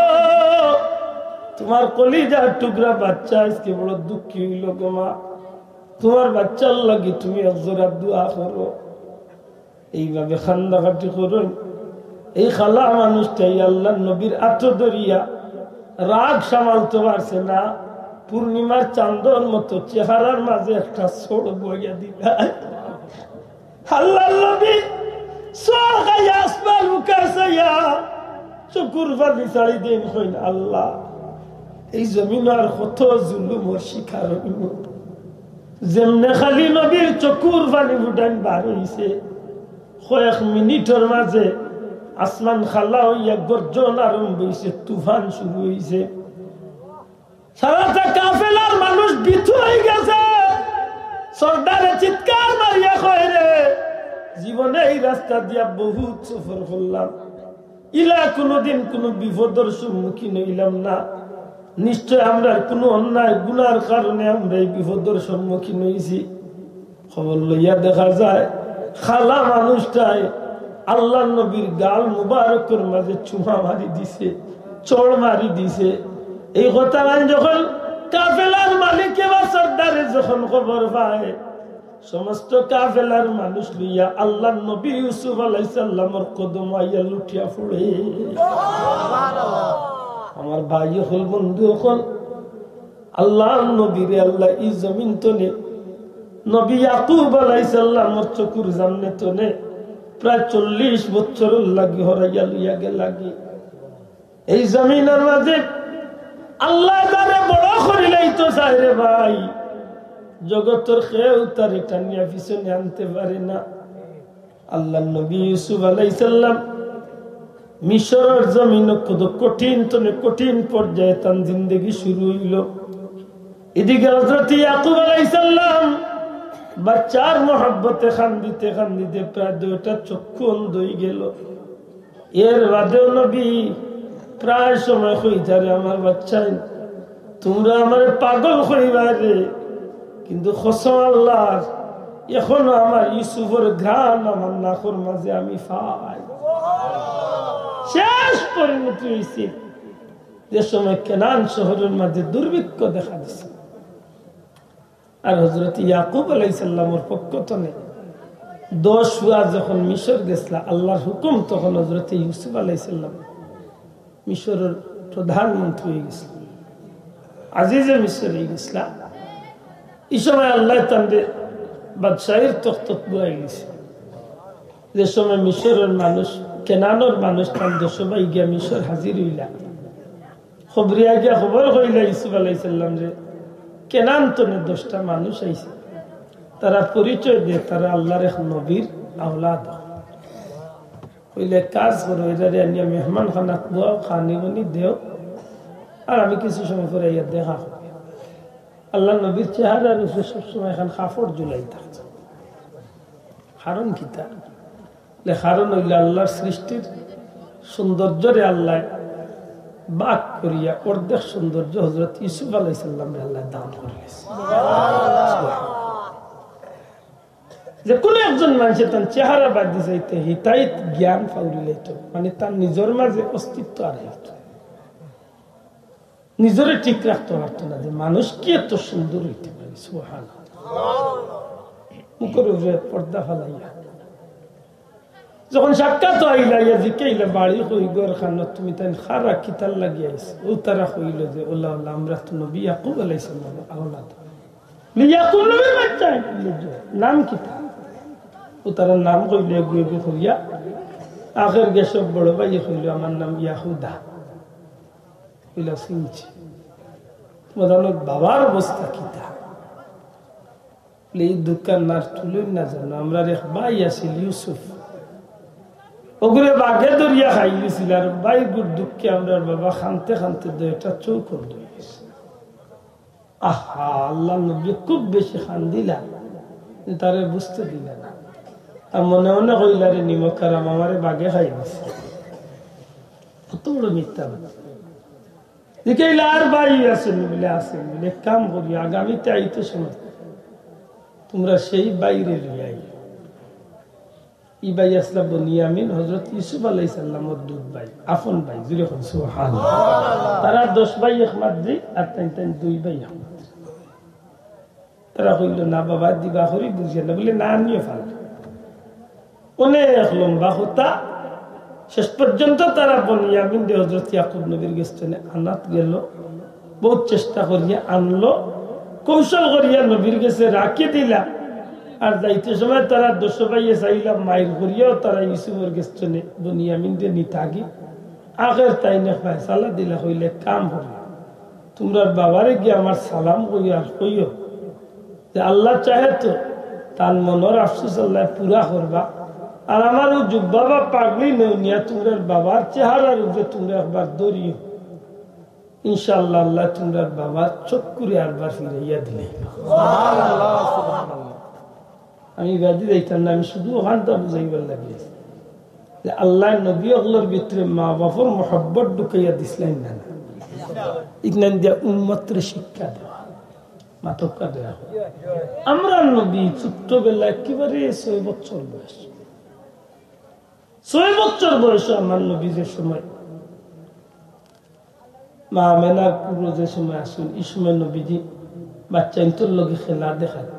S1: তোমার কলিজার টুকরা বাচ্চা আজকে বড় দুঃখী হইল গো মা, তোমার বাচ্চার লাগি তুমি একজোড়া দোয়া করো। এইভাবে খান্দাকাটি করুন। এই খালা মানুষটাই আল্লাহর নবীর আত্ম ধরিয়া রাগ সামালতে পারছে না, পূর্ণিমার চাঁদর মতো চেহারার মাঝে একটা ছোড় বইয়া দিলা। আল্লাহর নবী সোর গায়ে আসমান উকাইয়া চকুর বালি ছাড়ি দিন হইন, আল্লাহ এই জমিন আর কত জুলুমের শিকার হইব। যেমনে খালি নবীর চকুর বালি ফুটাইন বার হইছে, কয়েক মিনিটের মাঝে আসমান খালা হইয়া গর্জন আরম্ভ হইছে, তুফান শুরু হইছে। সারাটা কাফেলার মানুষ বিথু হয়ে গেছে। সর্দারে চিৎকার মারিয়া কয় রে জীবনে এই রাস্তা দিয়া বহুত সফর করলাম, ইলা কোনদিন কোন বিপদের সম্মুখীন হইলাম না, নিশ্চয় আমরা কোন অন্যায় গুনার কারণে আমরা এই বিপদের সম্মুখীন হয়েছি। খবর লইয়া দেখা যায় খালা মানুষটাই আল্লাহ নবীর গাল মুবারকের মাঝে চুমা মারি দিছে, চড় মারি দিছে। এই কথা যখন কাফেলার মালিকে বা সর্দারে যখন খবর পায় সমস্ত কাফেলার মানুষ লইয়া আল্লাহর নবী ইউসুফ আলাইহিস সালামের কদম আইয়া লুটিয়া পড়ে। আমার ভাই হল বন্ধু হল আল্লাহর নবীরে আল্লাহ এই জমিন তনে নবী ইয়াকুব আলাইহিস সালামের চকুর সামনে তনে প্রায় 40 বছর লাগি হরাইয়া লইয়া গেলাগি। এই জমিনের মাঝে আল্লাহ তারে বড় করিলেই তো চাই রে ভাই, জগতের কেউ তারে টানিয়া পিছনে আনতে পারে না। আল্লাহ নবী ইউসুফ আলাইহিস সালাম মিশরের জমিনে কত কঠিন তনে কঠিন পর্যায়ে তার জিন্দেগি শুরু হইল। এদিকে হযরত ইয়াকুব আলাইহিস সালাম বাচ্চার মহব্বতে কান্দিতে কান্দিতে প্রায় 2টা চক্ষু অন্ধ হয়ে গেল। এর বাদেও নবী প্রায় সময় কইতারে আমার বাচ্চাই তোমরা আমার পাগল করিবারে, কিন্তু কসম আল্লাহর এখনো আমার ইউসুফের ঘ্রাণ আমার নাকের মাঝে আমি পাই। শেষ পরিণতি হয়েছে যে সময় কেনান শহরের মাঝে দুর্ভিক্ষ দেখা দিচ্ছে। আর হযরত ইয়াকুব আলাইহিস সালামের পক্ষ থেকে 10 হুয়া যখন মিশর গেছলা আল্লাহর হুকুম, তখন হযরত ইউসুফ আলাইহিস সালাম মিশরের প্রধানমন্ত্রী হয়ে গেছিল, আজিজে মিশর হয়ে গেছিল। এই সময় আল্লাহ তাদের বাদশাহীর তখত বুয়াই গেছে। যে সময় মিশরের মানুষ কেনানোর মানুষ তাদের সবাই গিয়া মিশর হাজির হইলা, খবরিয়া গিয়া খবর হইলা ইউসুফ আলাইহিস সালাম যে কেনান তনে 10টা মানুষ আইছে, তারা পরিচয় দিয়ে তারা আল্লাহর এক নবীর আওলাদ। হইলে কাজ করো এটারে নিয়ে মেহমান খানা দাও, খানি বানি দেও, আর আমি কিছু সময় পরে ইয়া দেখা হবে। আল্লাহ নবীর চেহারার উপরে সবসময় এখন কাপড় ঝুলাই থাকছে। কারণ কি তার কারণ হইলে আল্লাহর সৃষ্টির সৌন্দর্যরে আল্লাহ বাক করিয়া অর্ধেক সৌন্দর্য হযরত ইউসুফ আলাইহিস সালামকে আল্লাহ দান করেছে। যে কোন একজন মানুষ তার চেহারা বাদ যাইতে হিতাইত জ্ঞান ফাউরি লাইত, মানে তার নিজের মাঝে অস্তিত্ব আর নিজরে ঠিক রাখতে পারতো না যে মানুষ কি এত সুন্দর হইতে পারে। সুবহানাল্লাহ। মুখের উপরে পর্দা ফেলাইয়া যখন সাক্ষাৎ আইলাইয়া জিকাইলা বাড়ি কই গর খান তুমি তাই খারা কিতাল লাগিয়াইছ, ও তারা কইল যে ওলা ওলা আমরা তো নবী ইয়াকুব আলাইহিস সালামের আওলাদ। ইয়াকুব নবীর বাচ্চা নাম কি? ও তারা নাম কইলে গুয়ে গুয়ে কইয়া আখের গেসব বড় ভাই কইল আমার নাম ইয়াহুদা। কইলা শুনছি তোমাদের বাবার অবস্থা কিতা? এই দোকান না তুলুন না জানো আমরা এক ভাই আছিল ইউসুফ, ওগুলো বাঘে দরিয়া খাই গেছিল, আর ভাই গুড় দুঃখে আমরা বাবা খানতে খানতে 2টা চৌকর দিয়ে গেছে। আহা আল্লাহ নবী খুব বেশি খান দিলা, তারে বুঝতে দিলা না, আর মনে মনে কইলারে নিমক আর আমারে বাঘে খাই গেছে। কত বড় মিথ্যা আর ভাই আসেন বলে আসেন বলে কাম করি আগামীতে আইতে সময় তোমরা সেই বাইরে লিয়ে ই ভাই আসলা বনিয়ামিন হযরত ইউসুফ আলাইহিস সালামের দুধ ভাই, আপন ভাই, জুড়ে কোন সুবহানাল্লাহ। তারা 10 ভাই একমাত দি আর তাই 2 ভাই একমাত। তারা কইল না বাবা দিবা করি বুঝে না বলে না নিয়ে ফেল। অনেক লম্বা হতা শেষ পর্যন্ত তারা বনিয়ামিন দিয়ে হযরত ইয়াকুব নবীর গেস্টনে আনাত গেল। বহুত চেষ্টা করিয়া আনলো, কৌশল করিয়া নবীর গেছে রাখি দিলা। আর যাইতে সময় তারা 200 ভাইয়ে চাইলাম মাইর করিয়াও তারা ইউসুফের গেস্টনে বনিয়ামিন দিয়ে নিতাগি আগের তাই না ফয়সালা দিলা হইলে কাম করি তোমরা বাবারে গিয়ে আমার সালাম কইও আর কইও যে আল্লাহ চাহে তো তার মনের আফসোস আল্লাহ পুরা করবা। আর আমার ও জুব্বা বা পাগলি নেও নিয়া তোমরা বাবার চেহারার উপরে তোমরা একবার দৌড়িও, ইনশাআল্লাহ আল্লাহ তোমরা বাবার চক্কুরে আরবার ফিরাইয়া দিলে। আমি বাদি দেখতাম না, আমি শুধু ওখানটা বুঝাইবার লাগে যে আল্লাহ নবী ওগুলোর ভিতরে মা বাবার মহব্বত ঢুকাইয়া দিছিলেন না, ইগনান দিয়া উম্মতরে শিক্ষা দেওয়া, মাতকা দেওয়া। আমরা নবী ছোট্টবেলা একেবারে 6 বছর বয়স, 6 বছর বয়সে আমার নবী যে সময় মা আমেনার পুরো যে সময় আসুন এই সময় নবীজি বাচ্চা ইন্তর লগে খেলা দেখায়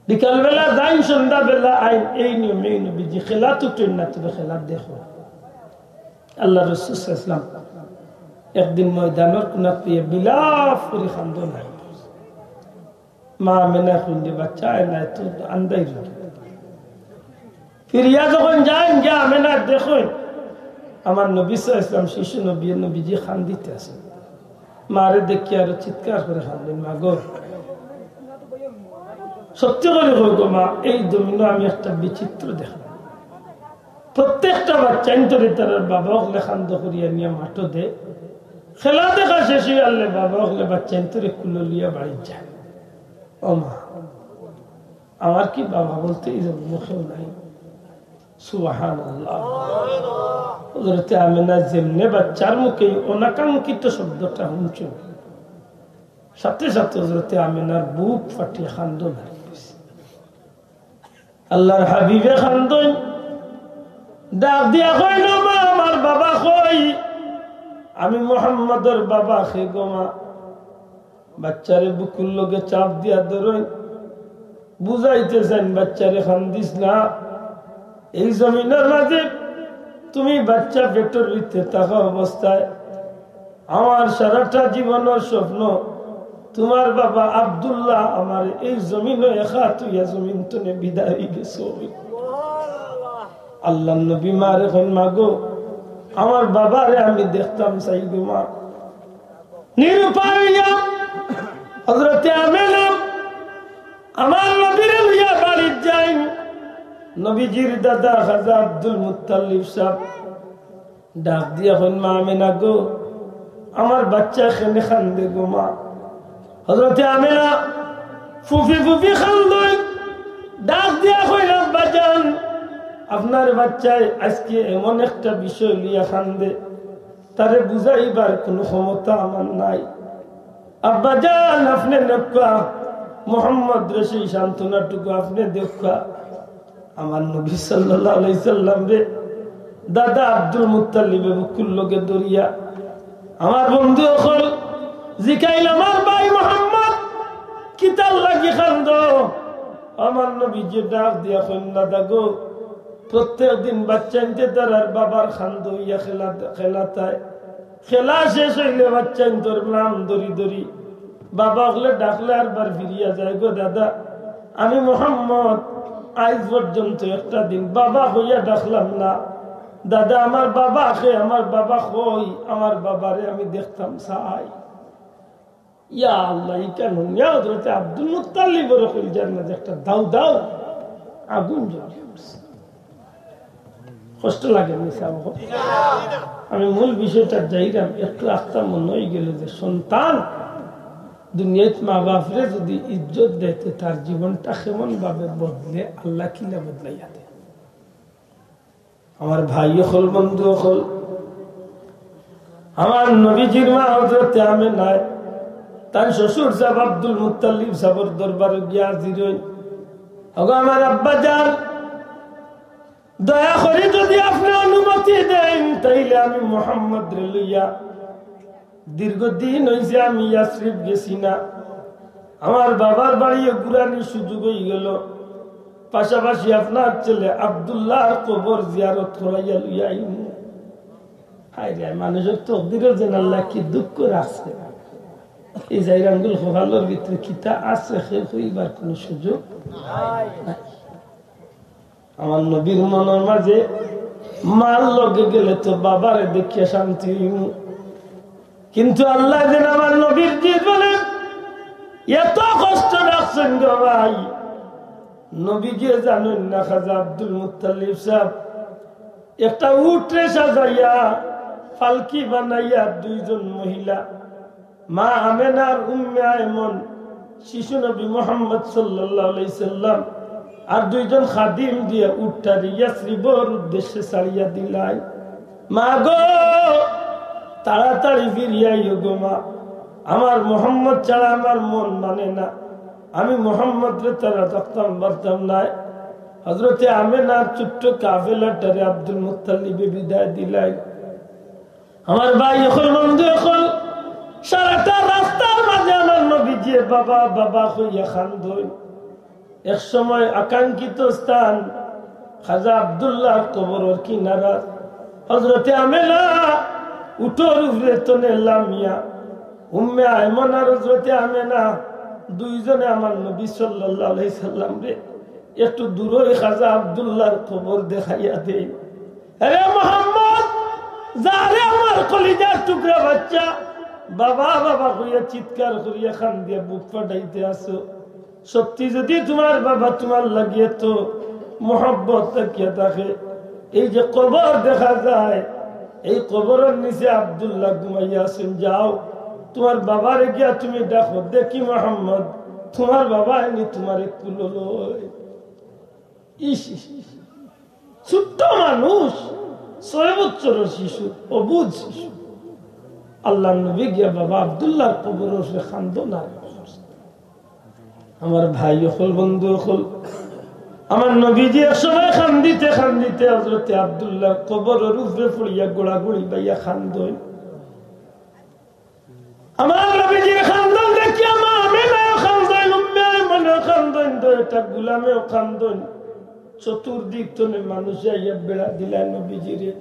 S1: বিকালবেলা যাইন সন্ধ্যাবেলা আইন এই নিয়ম এই নবীজি খেলা তো ট্রেন না তবে খেলা দেখো আল্লাহ রাসূল সাল্লাল্লাহু আলাইহি ওয়াসাল্লাম একদিন ময়দানের কোনা পেয়ে বিলাপ করে খান্দো নাই মা আমেনা খুঁজে বাচ্চা নাই তো আন্দাই ফিরিয়া যখন যান গিয়া আমেনা দেখুন আমার নবী সাল্লাল্লাহু আলাইহি ওয়াসাল্লাম শিশু নবীজি খান দিতে আছে মারে দেখি আর চিৎকার করে খানলেন মা গো সত্যি করে গো মা এই জমিনে আমি একটা বিচিত্র দেখলাম প্রত্যেকটা বাচ্চা ইন্তরে তার বাবা হলে খান্দ করিয়া নিয়ে মাঠো দে খেলা দেখা শেষ হয়ে আনলে বাবা হলে বাচ্চা ইন্তরে কুলো লিয়া বাড়ি যায় ও মা আমার কি বাবা বলতে এই মুখেও নাই সুবহানাল্লাহ হযরত আমিনা যেমনে বাচ্চার মুখে অনাকাঙ্ক্ষিত শব্দটা শুনছো সাথে সাথে হযরত আমিনার বুক ফাটিয়ে কান্দ লাগে আল্লাহর হাবিবে কান্দন ডাক দিয়া কইল মা আমার বাবা কই আমি মুহাম্মদের বাবা খে গো মা বাচ্চারে বুকুর লগে চাপ দিয়া ধরুন বুঝাইতেছেন বাচ্চারে কান্দিস না এই জমিনের মাঝে তুমি বাচ্চা পেটের ভিতরে থাকা অবস্থায় আমার সারাটা জীবনের স্বপ্ন তোমার বাবা আব্দুল্লাহ আমার এই জমিনে একা তুই জমিন তনে বিদায় গেছো আল্লাহ নবী মারে এখন মাগো আমার বাবারে আমি দেখতাম চাই গো মা নিরুপায় হযরত আমিনা আমার নবীর লইয়া বাড়ি যাই নবীজির দাদা খাজা আব্দুল মুত্তালিব সাহেব ডাক দিয়া এখন মা আমিনা গো আমার বাচ্চা এখানে কান্দে গো মা হযরত আমিনা ফুফি ফুফি কান্দে ডাক দিয়া কইলাম বাজান আপনার বাচ্চায় আজকে এমন একটা বিষয় লিয়া কান্দে তারে বুঝাইবার কোনো ক্ষমতা আমার নাই আব্বা জান আপনি নেকা মোহাম্মদ রশি সান্ত্বনাটুকু আপনি দেখা আমার নবী সাল্লাল্লাহু আলাইহি সাল্লাম রে দাদা আব্দুল মুত্তালিবের বুকুর লগে দরিয়া আমার বন্ধু হল জিকাইল আমার ভাই মোহাম্মদ কিতাল লাগি কান্দ আমার নবী যে ডাক দিয়া কইন দাদা গো প্রত্যেক দিন বাচ্চা ইনতে তার আর বাবার খান্দ ইয়া খেলাতায় খেলা শেষ হইলে বাচ্চা ইনতর নাম দরি দরি বাবা হলে ডাকলে আর বার ফিরিয়া যায় গো দাদা আমি মোহাম্মদ আজ পর্যন্ত একটা দিন বাবা হইয়া ডাকলাম না দাদা আমার বাবা খে আমার বাবা কই আমার বাবারে আমি দেখতাম চাই ইয়া আল্লাহ কেন হযরত আব্দুল মুত্তালিবের কইলেন না একটা দাও দাও আগুন জ্বলে কষ্ট লাগে আমি মূল বিষয়টা যাইলাম একটু আস্থা মনে হয়ে গেল যে সন্তান দুনিয়াত মা বাপরে যদি ইজ্জত দিতে তার জীবনটা কেমন ভাবে বদলে আল্লাহ কিলা বদলাইয়া দেয় আমার ভাই হল বন্ধু হল আমার নবীজির মা হযরত আমিনা তার শ্বশুর সাহেব আব্দুল মুত্তালিব সাহেবের দরবারে গিয়া হাজির হই ওগো আমার আব্বা জান দয়া করে যদি আপনি অনুমতি দেন তাইলে আমি মুহাম্মদ রে লইয়া দীর্ঘদিন হইছে আমি ইয়াসরিব গেছি না আমার বাবার বাড়ি ঘুরানোর সুযোগ হয়ে গেল পাশাপাশি আপনার ছেলে আব্দুল্লাহর কবর জিয়ারত করাইয়া লইয়া আইন হায় রে মানুষের তকদিরও যেন আল্লাহ কি দুঃখ রাখছে এই জায়গাগুলো সকালের ভিতরে কিতা আছে সে হইবার কোন সুযোগ নাই আমার নবীর মনের মাঝে মাল লগে গেলে তো বাবারে দেখিয়া শান্তি কিন্তু আল্লাহ যেন আমার নবীর জীবনে এত কষ্ট রাখছেন গো ভাই নবীকে জানেন না খাজা আব্দুল মুত্তালিব সাহেব একটা উটরে সাজাইয়া ফালকি বানাইয়া দুইজন মহিলা মা আমেনার উম্মে আয়মন শিশু নবী মুহাম্মদ সাল্লাল্লাহু আলাইহি সাল্লাম আর দুইজন খাদিম দিয়ে উটটা ইয়াসরিবের উদ্দেশ্যে ছাড়িয়া দিলাই মা গো তাড়াতাড়ি ফিরিয়াইও গো মা আমার মোহাম্মদ ছাড়া আমার মন মানে না আমি মোহাম্মদ রে তারা থাকতাম পারতাম না হযরতে আমিনার ছোট্ট কাফেলাটারে আব্দুল মুত্তালিব বিদায় দিলাই আমার ভাই এখন বন্ধু এখন সারাটা রাস্তার মাঝে আমার নবীজি বাবা বাবা হইয়া খান্দই। এক সময় আকাঙ্ক্ষিত স্থান খাজা আব্দুল্লাহ কবরের কিনারা হযরতে আমেনা উঠোর উপরে তনে লামিয়া উম্মে আয়মন আর হযরতে আমেনা দুইজনে আমার নবী সাল্লাল্লাহু আলাইহি সাল্লাম রে একটু দূরে খাজা আব্দুল্লাহর কবর দেখাইয়া দেই। আরে মুহাম্মদ যারে আমার কলিজার টুকরা বাচ্চা বাবা বাবা কইয়া চিৎকার করিয়া খান দিয়া বুক ফাটাইতে আসো, সত্যি যদি তোমার বাবা তোমার লাগিয়ে তো মোহব্বত তাকিয়া থাকে, এই যে কবর দেখা যায় এই কবরের নিচে আব্দুল্লাহ ঘুমাইয়া আছেন, যাও তোমার বাবারে গিয়া তুমি দেখো, দেখি মোহাম্মদ তোমার বাবা এনে তোমার কুলো লয়। ইস ছোট্ট মানুষ 6 বছরের শিশু, অবুঝ শিশু, আল্লাহ নবী গিয়া বাবা আব্দুল্লাহর কবর উঠে খান্দো না। আমার ভাই হল বন্ধু হল আমার নবীজি এক সময় খান্দিতে খান্দিতে হযরতে আব্দুল্লাহর কবরের উপরে পড়িয়া গোড়াগড়ি বাইয়া খান্দই। আমার নবীজির খান্দন দেখি আমার আমিনাও খান্দই, উম্মে আয়মনও খান্দন, দুইটা গোলামেও খান্দন। চতুর্দিক তনে মানুষ আইয়া বেড়া দিলেন নবীজিরে।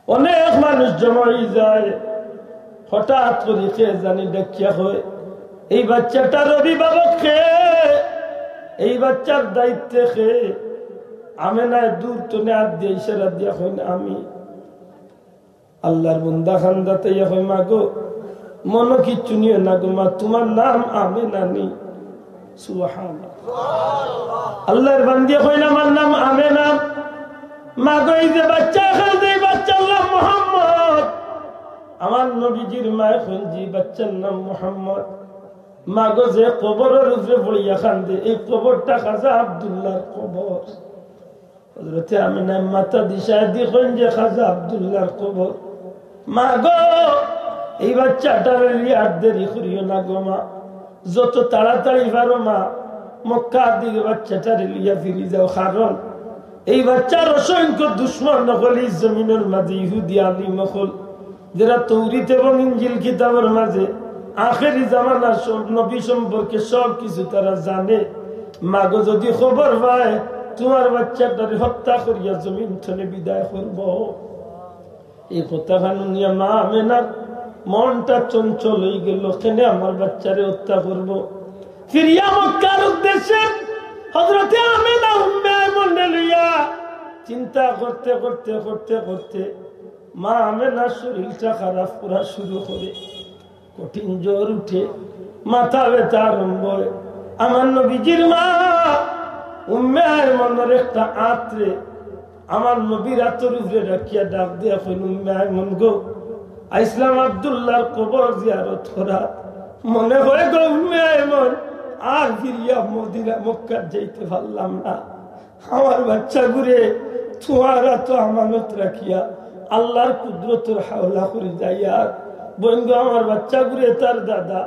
S1: অনেক মানুষ জমা হয়ে যায়, হঠাৎ করে খেয়ে জানি দেখিয়া হয় এই বাচ্চাটার অভিভাবক খেয়ে, এই বাচ্চার দায়িত্বে খেয়ে আমেনায় দূর তনে হাত দিয়ে ইশারা দিয়া হয় না আমি আল্লাহর বন্দা খান্দাতে হয় মা গো মনো কিচ্ছু নিও না গো মা, তোমার নাম আমেনা নি। সুবহানাল্লাহ, আল্লাহর বান্দিয়া হয় না আমার নাম আমেনা। মা গো এই যে বাচ্চা খান্দে এই বাচ্চার নাম মুহাম্মদ। আমার নবীজির মা এখন জি বাচ্চার নাম মুহাম্মদ। মা গো যে কবরের উপরে পড়িয়া খান্দে এই কবরটা খাজা আব্দুল্লাহর কবর। হযরতে আমিনা মাথা দিশায় দেখেন যে খাজা আব্দুল্লাহর কবর। মা গো এই বাচ্চাটার আর দেরি করিও না গো মা, যত তাড়াতাড়ি পারো মা মক্কার দিকে বাচ্চাটার লিয়া ফিরে যাও, কারণ এই বাচ্চার অসংখ্য দুশ্মন নকল এই জমিনের মাঝে ইহুদি আলিম নকল যারা তৌরিত এবং ইনজিল কিতাবের মাঝে আখেরি জামানার সব নবী সম্পর্কে সব কিছু তারা জানে। মাগো যদি খবর পায় তোমার বাচ্চাটারে হত্যা করিয়া জমিন থেকে বিদায় করব, এই কথা শুনিয়া মা আমেনার মনটা চঞ্চল হয়ে গেল, কেনে আমার বাচ্চারে হত্যা করব। ফিরিয়া মক্কার উদ্দেশ্যে হযরতে আমিনা উম্মে আয়মন লইয়া চিন্তা করতে করতে করতে করতে মা আমেনার শরীরটা খারাপ করা শুরু করে, কঠিন জ্বর উঠে, মাথা ব্যথা আরম্ভ হয়। আমার নবীজির মা উম্মে আয়মনের একটা আত্রে আমার নবীর আতর উপরে রাখিয়া ডাক দিয়া কইল, উম্মে আয়মন গো আইসলাম আব্দুল্লাহর কবর জিয়ারত করা, মনে হয় গো উম্মে আয়মন আর ফিরিয়া মদিনা মক্কা যাইতে পারলাম না। আমার বাচ্চা ঘুরে তোমার তো আমানত রাখিয়া আল্লাহর কুদরতের হাওলা করে যাইয়া বন্ধু আমার বাচ্চা ঘুরে তার দাদা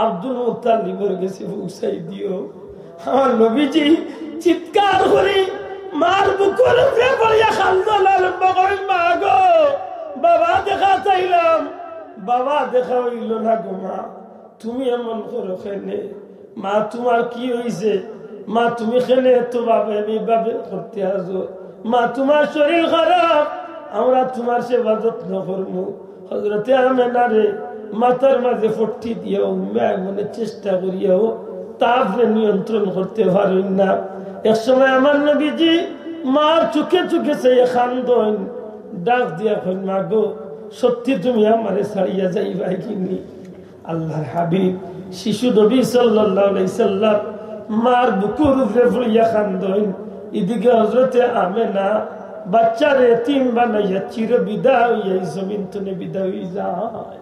S1: আব্দুল মুত্তালিবের কাছে পৌঁছাই দিও। আমার নবীজি চিৎকার করি মার বুকের উপরে পড়িয়া কান্দন আরম্ভ করেন, মা গো বাবা দেখা চাইলাম, বাবা দেখা হইল না গো মা, তুমি এমন করো কেনে? মা তোমার কি হয়েছে? মা তুমি কেনে তো ভাবে এইভাবে করতে আসো? মা তোমার শরীর খারাপ, আমরা তোমার সেবা যত্ন করবো। হযরতে আমেনারে মাথার মাঝে ফট্টি দিয়েও মনে চেষ্টা করিয়াও তাপরে নিয়ন্ত্রণ করতে পারেন না। এক সময় আমার নবীজি মার চোখে চোখে সেই খান্দন ডাক দিয়া কইন, মা গো সত্যি তুমি আমারে ছাড়িয়া যাইবা কিনি? আল্লাহর হাবিব শিশু নবী সাল্লাল্লাহু আলাইহি সাল্লাম মার বুকুর উপরে পড়িয়া খান্দন, এদিকে হযরতে আমেনা বাচ্চার এতিম বানাইয়া চির বিদায় হইয়া জমিন থেকে বিদায় হয়ে যায়।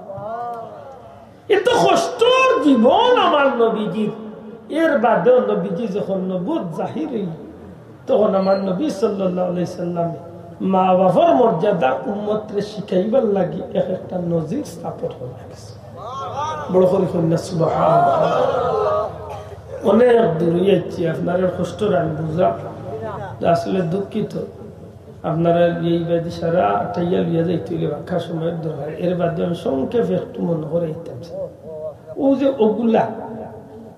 S1: এত কষ্টর জীবন আমার নবীজির। এর বাদেও নবীজি যখন নবুয়ত জাহির হইল তখন আমার নবী সাল্লাল্লাহু আলাইহি সাল্লাম মা বাবার মর্যাদা উম্মতরে শিখাইবার লাগি এক একটা নজির স্থাপন করে গেছে। বড় করে কন্যা সুবহানাল্লাহ। অনেক দূর যাচ্ছি, আপনার কষ্ট আমি বুঝলাম, আসলে দুঃখিত। আপনারা এই বাদে সারা আটাইয়া লিয়া যাইতে হইলে বাক্কা সময়ের দরকার এর বাদে আমি সংক্ষেপে একটু মনে করে দিতাম ও যে ওগুলা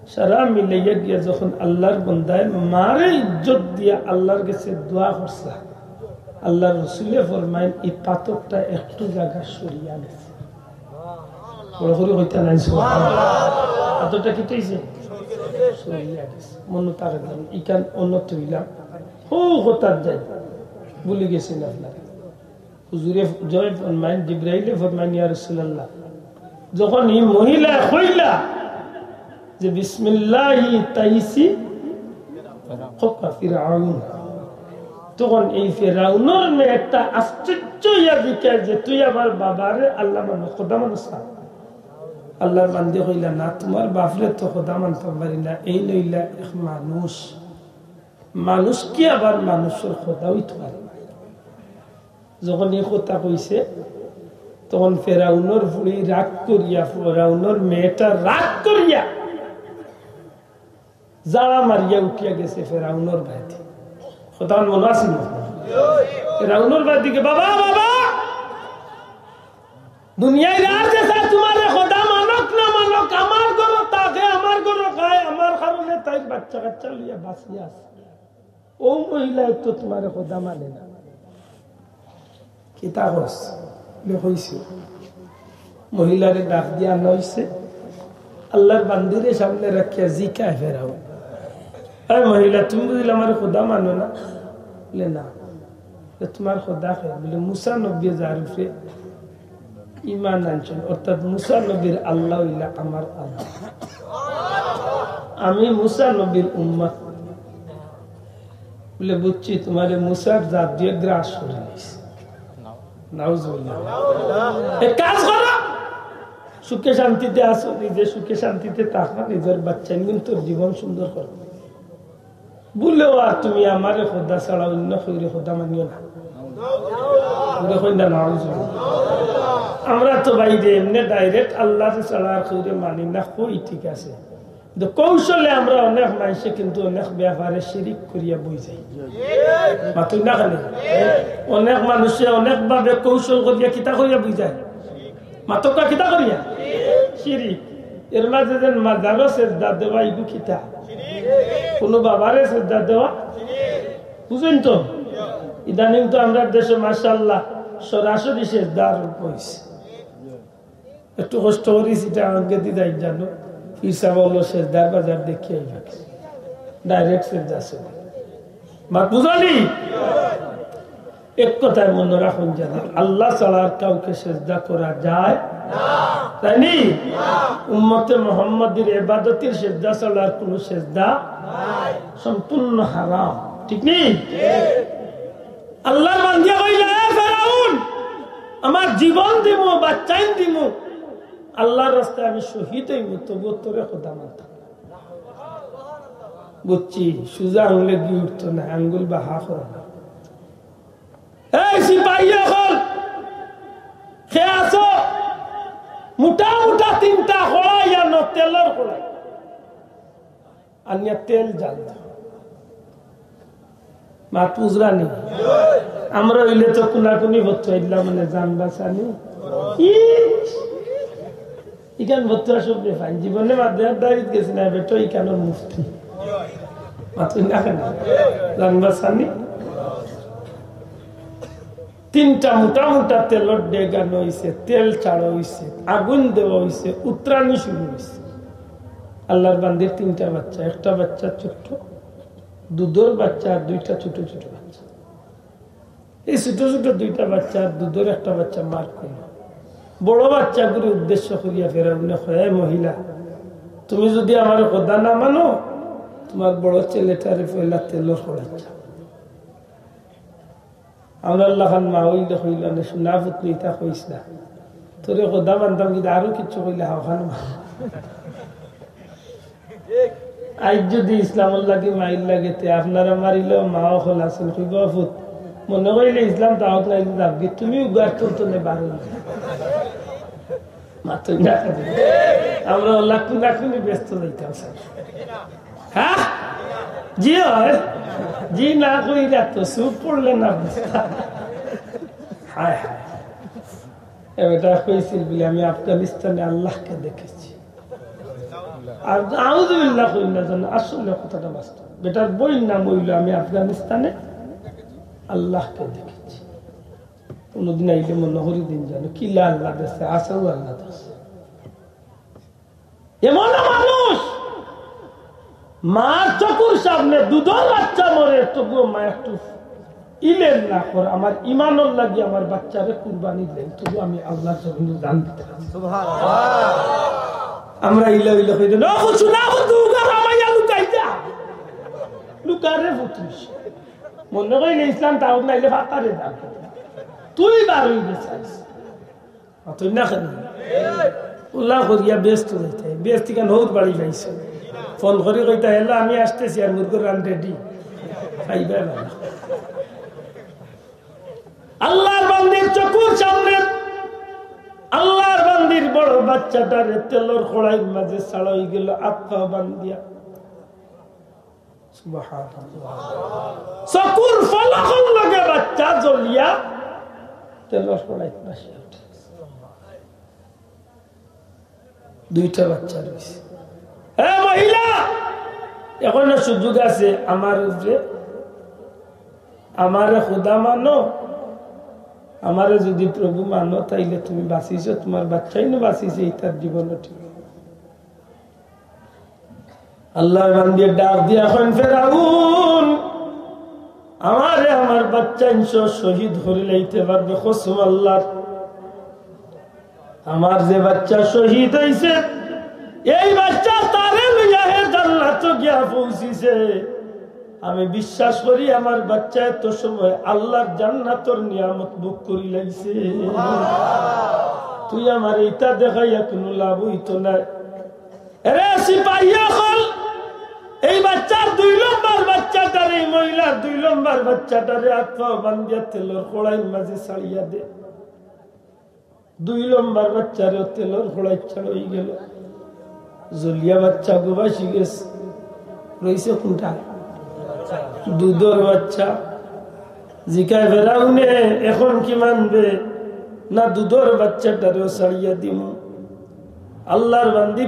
S1: সারা মিলাইয়া গিয়া যখন আল্লাহর বন্দায় মারে ইজ্জত দিয়া আল্লাহর কাছে দোয়া করছে আল্লাহ রসুলে ফরমাইন এই পাথরটা একটু জায়গা সরিয়া গেছে বড় করে হইতে নাই পাথরটা কেটেছে সরিয়া গেছে মনে তাকে ইকান অন্যত হইলাম হো হতার যাই ভুলে গেছেন আপনারা হুজুরে জয় ফরমাইন জিবরাইলে ফরমাইন ইয়া রাসূলুল্লাহ যখন এই মহিলা কইলা যে বিসমিল্লাহি তাইসি খোকা ফিরাউন তখন এই ফিরাউনের মেয়েটা আশ্চর্য ইয়া দিকে যে তুই আমার বাবারে আল্লাহ মানে খোদা মানুষ আল্লাহর বান্দে কইলা না তোমার বাপরে তো খোদা মানতে পারি না এই লইলা এক মানুষ কি আবার মানুষের খোদা হইতে পারে যখন এই কথা কইছে তখন ফেরাউনের ফুড়ি রাগ করিয়া ফেরাউনের মেয়েটা রাগ করিয়া যারা মারিয়া উঠিয়া গেছে ফেরাউনের ভাইতে কথা মনে আছে না ফেরাউনের ভাইদিকে বাবা বাবা দুনিয়ায় রাজ যেসা তোমার খোদা মানক না মানক আমার ঘর তাকে আমার ঘর খায় আমার কারণে তাই বাচ্চা কাচ্চা লইয়া বাঁচিয়া আছে ও মহিলা তো তোমার খোদা মানে না কিতা হইছে মহিলারে ডাক দিয়া নইছে আল্লাহর বান্দিরে সামনে রাখিয়া জিকায় ফেরাও আরে মহিলা তুমি বুঝলে আমার খোদা মানো না বলে না তোমার খোদা কে বলে মুসা নবী জারিফে ঈমান আনছেন অর্থাৎ মুসা নবীর আল্লাহ হইলা আমার আল্লাহ আমি মুসা নবীর উম্মত বলে বুঝছি তোমার মুসার জাত দিয়ে গ্রাস করে নিয়েছে কাজ করো সুখে শান্তিতে আসো নিজে সুখে শান্তিতে থাকো নিজের বাচ্চা কিন্তু জীবন সুন্দর করো বললেও আর তুমি আমার খোদা ছাড়া অন্য খোদা মানিও না আমরা তো বাইরে এমনি ডাইরেক্ট আল্লাহ ছাড়া আর খৈরে মানি না কই ঠিক আছে কৌশলে আমরা অনেক মানুষে কিন্তু অনেক ব্যাপারে শিরিক করিয়া বই যাই মাতুই না খালি অনেক মানুষে অনেক ভাবে কৌশল করিয়া কিতা করিয়া বই যায় মাতকা কিতা করিয়া শিরিক এর মাঝে যেন মাজারও সেজদা দেওয়া ইগু কিতা কোনো বাবারে সেজদা দেওয়া বুঝেন তো ইদানিং তো আমরা দেশে মাশাআল্লাহ সরাসরি সেজদা আরোপ হয়েছে একটু কষ্ট করিস এটা আমাকে দিদাই জানো ঈসা বললো সেজদার বাজার দেখিয়ে ডাইরেক্ট সেজদা বুঝালি এক কথায় মনে রাখুন জানি আল্লাহ ছাড়া কাউকে সেজদা করা যায় তাইনি উম্মতে মুহাম্মাদের ইবাদতের সেজদা ছাড়া কোন সেজদা সম্পূর্ণ হারাম ঠিক নেই আল্লাহর বান্দা কইলা এ ফেরাউন আমার জীবন দিমু বাচ্চাই দিমু আল্লাহর রাস্তায় আমি শহীদ হইব তবু তোরে খোদা মানতাম বুঝছি সুজা আঙুলে গিয়ে উঠতো না আঙ্গুল বা হা করা না এই সিপাহী হল খেয়ে আসো মোটা মোটা তিনটা খোলাই আর তেলের খোলাই আনিয়া তেল জাল মাত বুঝরা নেই আমরা হইলে তো কোনাকুনি ভর্তি হইলাম মানে জান বাঁচানি ইখান ভর্তি সব ফাইন জীবনে মাধ্যমে দাঁড়িয়ে গেছি না বেটো ইখানোর মুফতি মাতুই না কেন জান বাঁচানি তিনটা মোটা মোটা তেলর ডেগানো হয়েছে তেল ছাড়া হয়েছে আগুন দেওয়া হয়েছে উত্তরানি শুরু হয়েছে আল্লাহর বান্দির তিনটা বাচ্চা একটা বাচ্চা ছোট্ট দুধের বাচ্চা আর দুইটা ছোট ছোট বাচ্চা এই ছোট ছোট দুইটা বাচ্চা আর দুধের একটা বাচ্চা মার করল বড় বাচ্চাগুলি উদ্দেশ্য করিয়া ফেরাউন কয় মহিলা তুমি যদি আমার কথা না মানো তোমার বড় ছেলেটারে পয়লা তেলর খোলাচ্ছা আমরা আল্লাহ খান মা হইলে হইল না সোনা পুত্র ইতা কইস না তোরে কথা মানতাম কিন্তু আরো কিছু কইলে হাওখান আজ যদি ইসলামের লাগে মাইল লাগে আপনারা মারিলেও মাও হল আছেন কইব ফুত মনে করিলে ইসলাম তাহক নাই যাবি তুমিও গাছ করতো না বারো মাত্র আমরা লাখুনি ব্যস্ত যাইতাম স্যার। হ্যাঁ জি হয় জি না করি তো সুপ পড়লে না হায় হায় এটা কইছিল বলে আমি আফগানিস্তানে আল্লাহকে দেখেছি আর আউযুবিল্লাহ কই না জানো আসলে কথাটা বাস্তব বেটার বই নাম হইল আমি আফগানিস্তানে আল্লাহকে দেখেছি কোনদিন আইলে মনে করি দিন জানো কিলা আল্লাহ দেখছে আসাও আল্লাহ দেখছে এমন মানুষ মার চকুর সামনে দুধের বাচ্চা মরে তবুও মা একটু ইলেন না কর আমার ইমানের লাগি আমার বাচ্চারে কুরবানি দেন তবু আমি আল্লাহর জন্য দান দিতে আমরা ইলা ইলা কই দেন ও শুনা দুগার আমায়া লুকাই যা লুকারে ফুটিস মনে কই ইসলাম তাও নাইলে ফাতারে দাও তুই বারই গেছিস তুই না খানি উল্লাহ করিয়া ব্যস্ত হইতে ব্যস্ত কেন হোক বাড়ি যাইছে ফোন করে কইতা হেলা আমি আসতেছি আর মুরগির রান রেডি খাইবে না আল্লাহর বান্দির চকুর সামনে আল্লাহর বান্দির বড় বাচ্চাটার তেলর খোড়াইর মাঝে ছাড়াই গেল আত্মা বান্দিয়া সুবহানাল্লাহ চকুর ফলকর লগে বাচ্চা জ্বলিয়া তেলর খোড়াই বসে ওঠে দুইটা বাচ্চা রয়েছে মহিলা এখনো সুযোগ আছে আমার উপরে আমারে খুদা মানো আমারে যদি প্রভু মানো তাইলে তুমি বাঁচিছো তোমার বাচ্চাই না বাঁচিছে তার জীবন ঠিক আল্লাহর বান্দির ডাক দিয়া এখন ফেরাউন আমারে আমার বাচ্চা ইনশা শহীদ করে লইতে পারবে কসম আল্লাহ আমার যে বাচ্চা শহীদ হইছে এই বাচ্চা তারে লইয়া হে জান্নাত গিয়া পৌঁছিছে আমি বিশ্বাস করি আমার বাচ্চা এত সময় আল্লাহর জান্নাতের নিয়ামত ভোগ করি লাইছে তুই আমার এইটা দেখাইয়া কোনো লাভ হইতো না রে সিপাহীয়া হল এই বাচ্চার 2 নম্বর বাচ্চাটার এই মহিলার 2 নম্বর বাচ্চাটারে আত্মা বান্ধিয়া তেলর কড়াইয়ের মাঝে ছাড়িয়া দে 2 নম্বর বাচ্চারে তেলর কড়াই ছাড়াই গেল জলিয়া বাচ্চা গোবাসি গেছে রইছে কোনটা দুধের বাচ্চা জিকায় ফেরাউনে এখন কি মানবে না দুধের বাচ্চাটারেও ছাড়িয়া দিব আল্লাহর বান্দি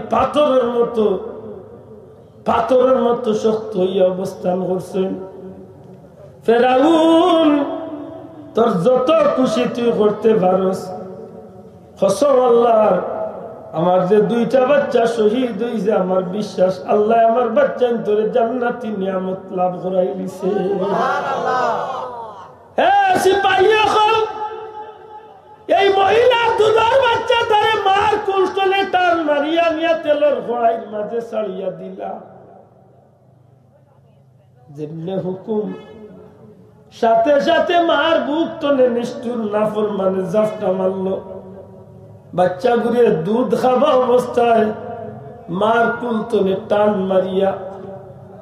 S1: পাথরের মতো শক্ত হইয়া অবস্থান করছেন ফেরাউন তোর যত খুশি তুই করতে পারস কসম আল্লাহর আমার যে 2টা বাচ্চা শহীদ হইছে আমার বিশ্বাস আল্লাহ আমার বাচ্চা তোরে জান্নাতি নিয়ামত লাভ করাই দিছে সুবহানাল্লাহ হ্যাঁ সিপাহী হল এই মহিলা দুধের বাচ্চা তারে মার কুলতলে টান মারিয়া নিয়া তেলের কড়াইয়ের মাঝে ছাড়িয়া দিলা যেমনে হুকুম সাথে সাথে মার বুক তলে নিষ্ঠুর নাফরমানে জাফটা মারলো বাচ্চা গুড়ে দুধ খাবা অবস্থায় মার কুলতনে টান মারিয়া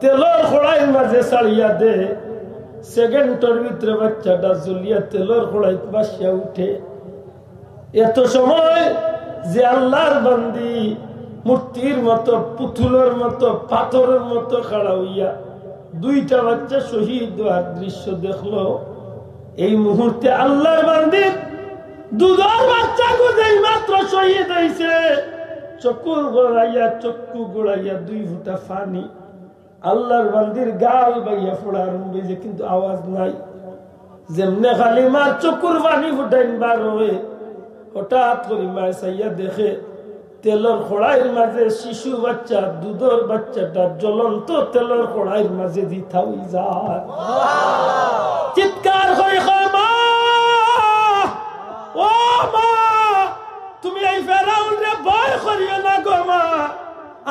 S1: তেলর কড়াইয়ের মাঝে ছাড়িয়া দে সেকেন্ডের ভিতরে বাচ্চাটা জ্বলিয়া তেলর কড়াই বাসিয়া উঠে এত সময় যে আল্লাহর বান্দি মূর্তির মতো পুতুলের মতো পাথরের মতো খাড়া হইয়া 2টা বাচ্চা শহীদ হওয়ার দৃশ্য দেখলো এই মুহূর্তে আল্লাহর বান্দির দুধের বাচ্চা গুদেই মাত্র শহীদ হইছে চকুর গড়াইয়া চক্ষু গড়াইয়া 2 ফুটা পানি আল্লাহর বান্দির গাল বাইয়া ফোড়ার হইছে কিন্তু আওয়াজ নাই যেমনে খালি মার চকুর পানি ফুটাইন বার হয়ে হঠাৎ করে মায় সাইয়া দেখে তেলর কড়াইয়ের মাঝে শিশু বাচ্চা দুধের বাচ্চাটা জ্বলন্ত তেলর কড়াইয়ের মাঝে দিতা হই যায় চিৎকার করে মা ও মা তুমি এই ফেরাউনরে ভয় করিও না গো মা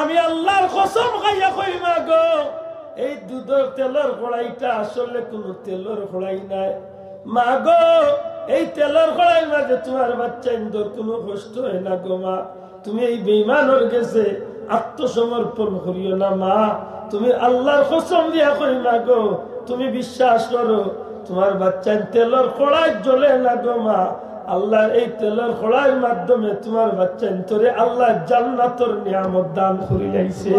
S1: আমি আল্লাহর কসম খাইয়া কই মা গো এই দুধের তেলের কড়াইটা আসলে কোনো তেলের কড়াই নাই মা গো এই তেলের কড়াইয়ের মাঝে তোমার বাচ্চা ইন্দোর কোনো কষ্ট হয় না গো মা তুমি এই বেঈমানের কাছে আত্মসমর্পণ করিও না মা তুমি আল্লাহর কসম দিয়া কই মা গো তুমি বিশ্বাস করো তোমার বাচ্চা তেলের কড়াই জ্বলে না গো মা আল্লাহর এই তেলের খোড়ার মাধ্যমে তোমার বাচ্চা তোরে আল্লাহ জান্নাতের নিয়ামত দান করে লাইছে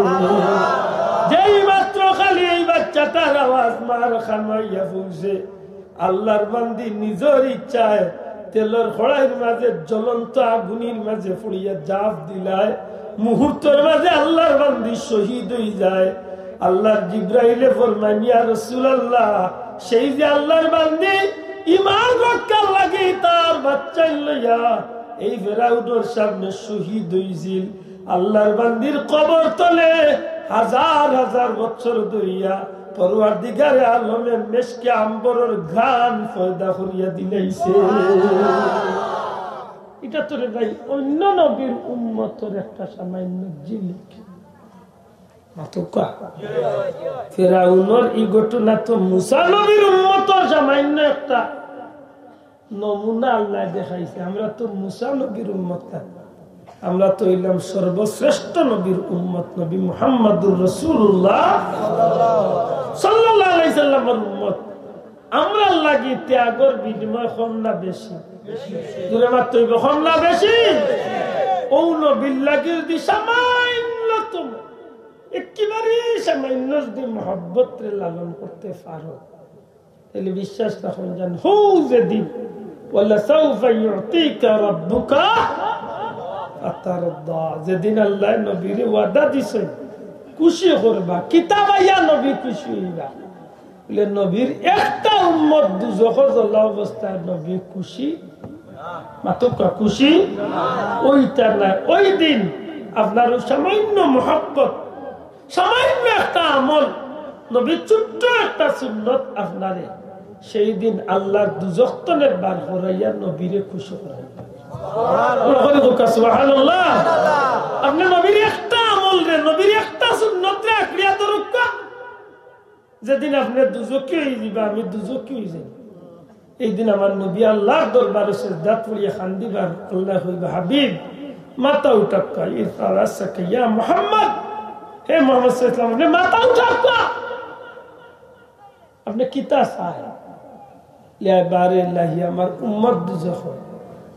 S1: যেই মাত্র খালি এই বাচ্চাটার আওয়াজ মার খামাইয়া ফুলছে আল্লাহর বান্দি নিজের ইচ্ছায় তেলের খোড়ার মাঝে জ্বলন্ত আগুনের মাঝে ফুড়িয়া জাপ দিলায় মুহূর্তের মাঝে আল্লাহর বান্দি শহীদ হয়ে যায় আল্লাহর জিব্রাইলে ফরমায় ইয়া রাসূলুল্লাহ সেই যে আল্লাহর বান্দি ঈমান রক্ষার লাগি তার বাচ্চা লইয়া এই ফেরাউনের সামনে শহীদ হইছিল আল্লাহর বান্দির কবর তলে হাজার হাজার বছর ধরিয়া পরওয়ারদিগারে আলমের মেশকে আম্বরের গান পয়দা করিয়া দিলাইছে এটা তোরে ভাই অন্য নবীর উম্মতের একটা সামান্য জিলিক মাতকা ফেরাউনের এই ঘটনা তো মুসা নবীর উম্মতের সামান্য একটা নমুনা আল্লাহ দেখাইছে আমরা তো মুসা নবীর উম্মত না আমরা তো হইলাম সর্বশ্রেষ্ঠ নবীর উম্মত নবী মুহাম্মদুর রাসূলুল্লাহ সাল্লাল্লাহু আলাইহি সাল্লামের উম্মত আমরা লাগি ত্যাগের বিনিময় কম না বেশি জোরে মাত্র কম না বেশি ও নবীর লাগির দি সামান্য তুমি একেবারে সামান্য যদি মহব্বত রে লালন করতে পারো তাহলে বিশ্বাস রাখুন জান হু যেদিন ওয়ালা সাউফা ইউতিকা রাব্বুকা আতারদা যেদিন আল্লাহ নবীর ওয়াদা দিছেন খুশি করবা কিতাব আইয়া নবী খুশি হইবা বলে নবীর একটা উম্মত দুজখে জ্বলা অবস্থায় নবী খুশি মাতকা খুশি ওইটা না ওই দিন আপনার সামান্য মহব্বত সামান্য একটা আমল নবীর ছোট্ট একটা সুন্নত আপনারে সেই দিন আল্লাহর দুজখ তলে বার করাইয়া নবীরে খুশি করাইবা সুবহানাল্লাহ আপনি নবীর একটা আমল রে নবীর একটা সুন্নত রে আঁকড়িয়া ধরুকা যেদিন আপনি দুজকি হয়ে যাবা আমি দুজকি হয়ে যাই এই দিন আমার নবী আল্লাহর দরবারে সিজদাত পড়িয়া খান্দিবার আল্লাহ হইবা হাবিব মাথা উঠাক্কা ইরফা রাসাকা ইয়া মুহাম্মদ হে মুহাম্মদ সাল্লাল্লাহু আলাইহি ওয়াসাল্লাম মাথা উঠাক্কা আপনি কিতা চায় ইয়া বারিল্লাহি আমার উম্মত দুজখ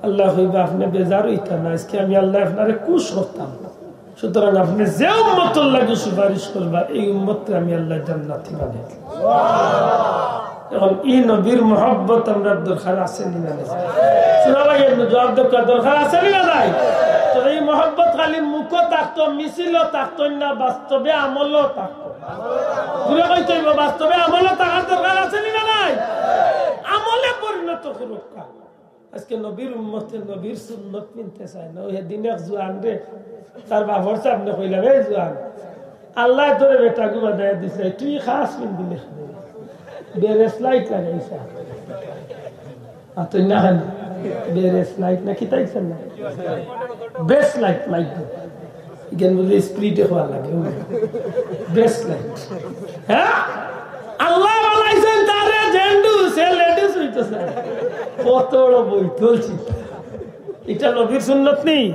S1: আল্লাহ হইবা আপনি বেজার হইতা না আজকে আমি আল্লাহ আপনারে খুশ করতাম সুতরাং আপনি যে উম্মতের লাগে সুপারিশ করবা এই উম্মতকে আমি আল্লাহ জান্নাতি বানাই এখন এই নবীর মহব্বত আমরা দরকার আছে নি না শোনা লাগে জবাব দরকার আছে নি না নাই তো এই মহব্বত খালি মুখ থাকতো মিছিল থাকতো না বাস্তবে আমলও থাকতো ঘুরে কইতে বাস্তবে আমলও থাকার দরকার আছে নি না নাই আমলে পরিণত করুক আজকে নবীর উম্মতে নবীর সুন্নত মিনতে চায় না ওই দিন এক জোয়ান রে তার বাবার সামনে কইলাম এই জোয়ান আল্লাহ তোরে বেটা গুবা দেয়া দিছে তুই খাস মিন দিলে বেরেস লাইট লাগাইছা তুই না বেরেস লাইট না কি তাইছেন না বেস লাইট লাইট ইগেন বলে স্প্রিটে হওয়া লাগে বেস লাইট হ্যাঁ আল্লাহ বানাইছেন তারে জেন্ডু সে লেডিস হইতেছে কত বড় বৈঠল চিন্তা এটা নবীর সুন্নত নেই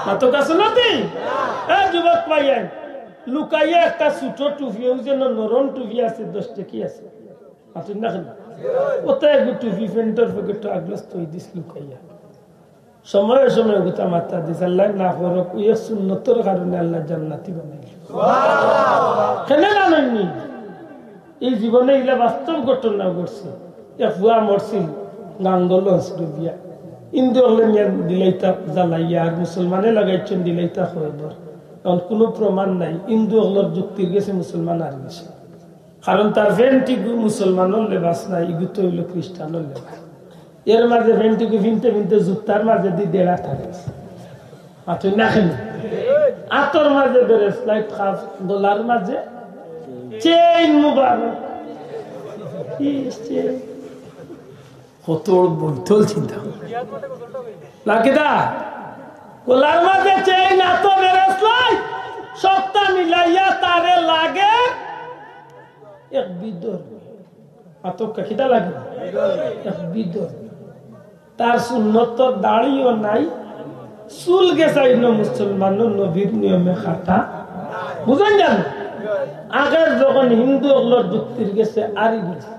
S1: না তো কা সুন্নত নেই এ যুবক ভাইয়া লুকাইয়া একটা ছোট টুপি ওই যে নরম টুপি আছে 10 টাকা আছে আপনি না খান ওটা এক টুপি ফেন্টার পকেট আগলস্ত হই দিস লুকাইয়া সময় সময় গুতা মাথা দিস আল্লাহ না করক ওই সুন্নতের কারণে আল্লাহ জান্নাতি বানাইল সুবহানাল্লাহ কেন জানেননি এই জীবনে এগুলা বাস্তব ঘটনা ঘটছে এক বুয়া মরছিল গাঙ্গলঞ্চ ডুবিয়া ইন্দু হলে দিলাইতা জ্বালাইয়া আর মুসলমানে লাগাইছেন দিলাইতা খবর এখন কোনো প্রমাণ নাই ইন্দু হলর যুক্তির গেছে মুসলমান আর গেছে কারণ তার ভেন্টিগু মুসলমানের লেবাস নাই ইগু তো হইল খ্রিস্টানের লেবাস এর মাঝে ভেন্টিগু ভিনতে ভিনতে জুতার মাঝে দিয়ে দেড়া থাকে আতর না খেলে আতর মাঝে বেড়ে স্লাইট খাফ গলার মাঝে চেইন মুবারক কত বৈঠল চিন্তা লাকিদা গলার মাঝে চেইন এত বেড়ে স্লাইট সবটা মিলাইয়া তারে লাগে এক বিদর আতকা খিদা লাগে এক বিদর তার সুন্নত দাড়িও নাই চুল গেছাই মুসলমান নবীর নিয়মে খাটা বুঝেন জান আগের যখন হিন্দু ওগুলোর যুক্তির গেছে আরি গেছে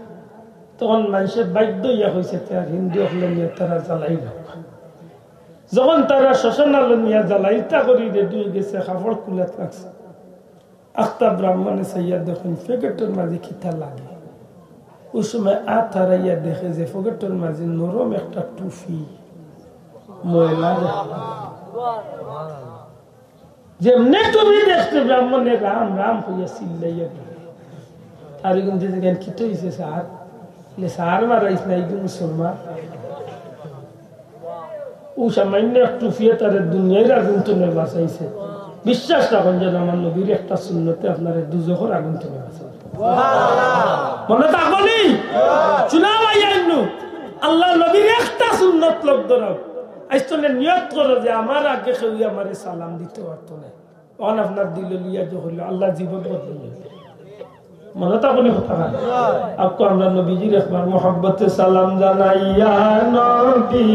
S1: তখন মানুষের বাধ্য ইয়া হয়েছে তার হিন্দু হলে নিয়ে তারা জ্বালাইল যখন তারা শ্মশান আলো নিয়ে জ্বালাইতা করি রেডি গেছে কাপড় খুলে থাকছে আখতা ব্রাহ্মণে সাইয়া দেখুন ফেকেটের মাঝে খিতা লাগে ওই সময় তারাইয়া দেখে যে ফেকেটের মাঝে নরম একটা টুফি ময়লা যেমনি তুমি দেখতে ব্রাহ্মণে রাম রাম হইয়া চিল্লাইয়া গেল আর কিন্তু দেখেন খিতে হয়েছে স্যার সার মারাইস না এই মুসলমান ও সামান্য একটু ফিয়ে তার দুনিয়ার আগুন তুমি বাঁচাইছে বিশ্বাস রাখুন যেন আমার নবীর একটা শূন্যতে আপনার দুজোর আগুন তুমি বাঁচাইছে মনে থাকবনি চুনাও আইয়াইনু আল্লাহ নবীর একটা সুন্নত লোক ধরো আইসনে নিয়ত করো যে আমার আগে কেউ আমার সালাম দিতে পারতো না অন আপনার দিল লিয়া যে হলো আল্লাহ জীবন বদলে মনে থাকবনি কথা আপকো আমরা নবীজির একবার মোহাব্বতে সালাম জানাইয়া নবী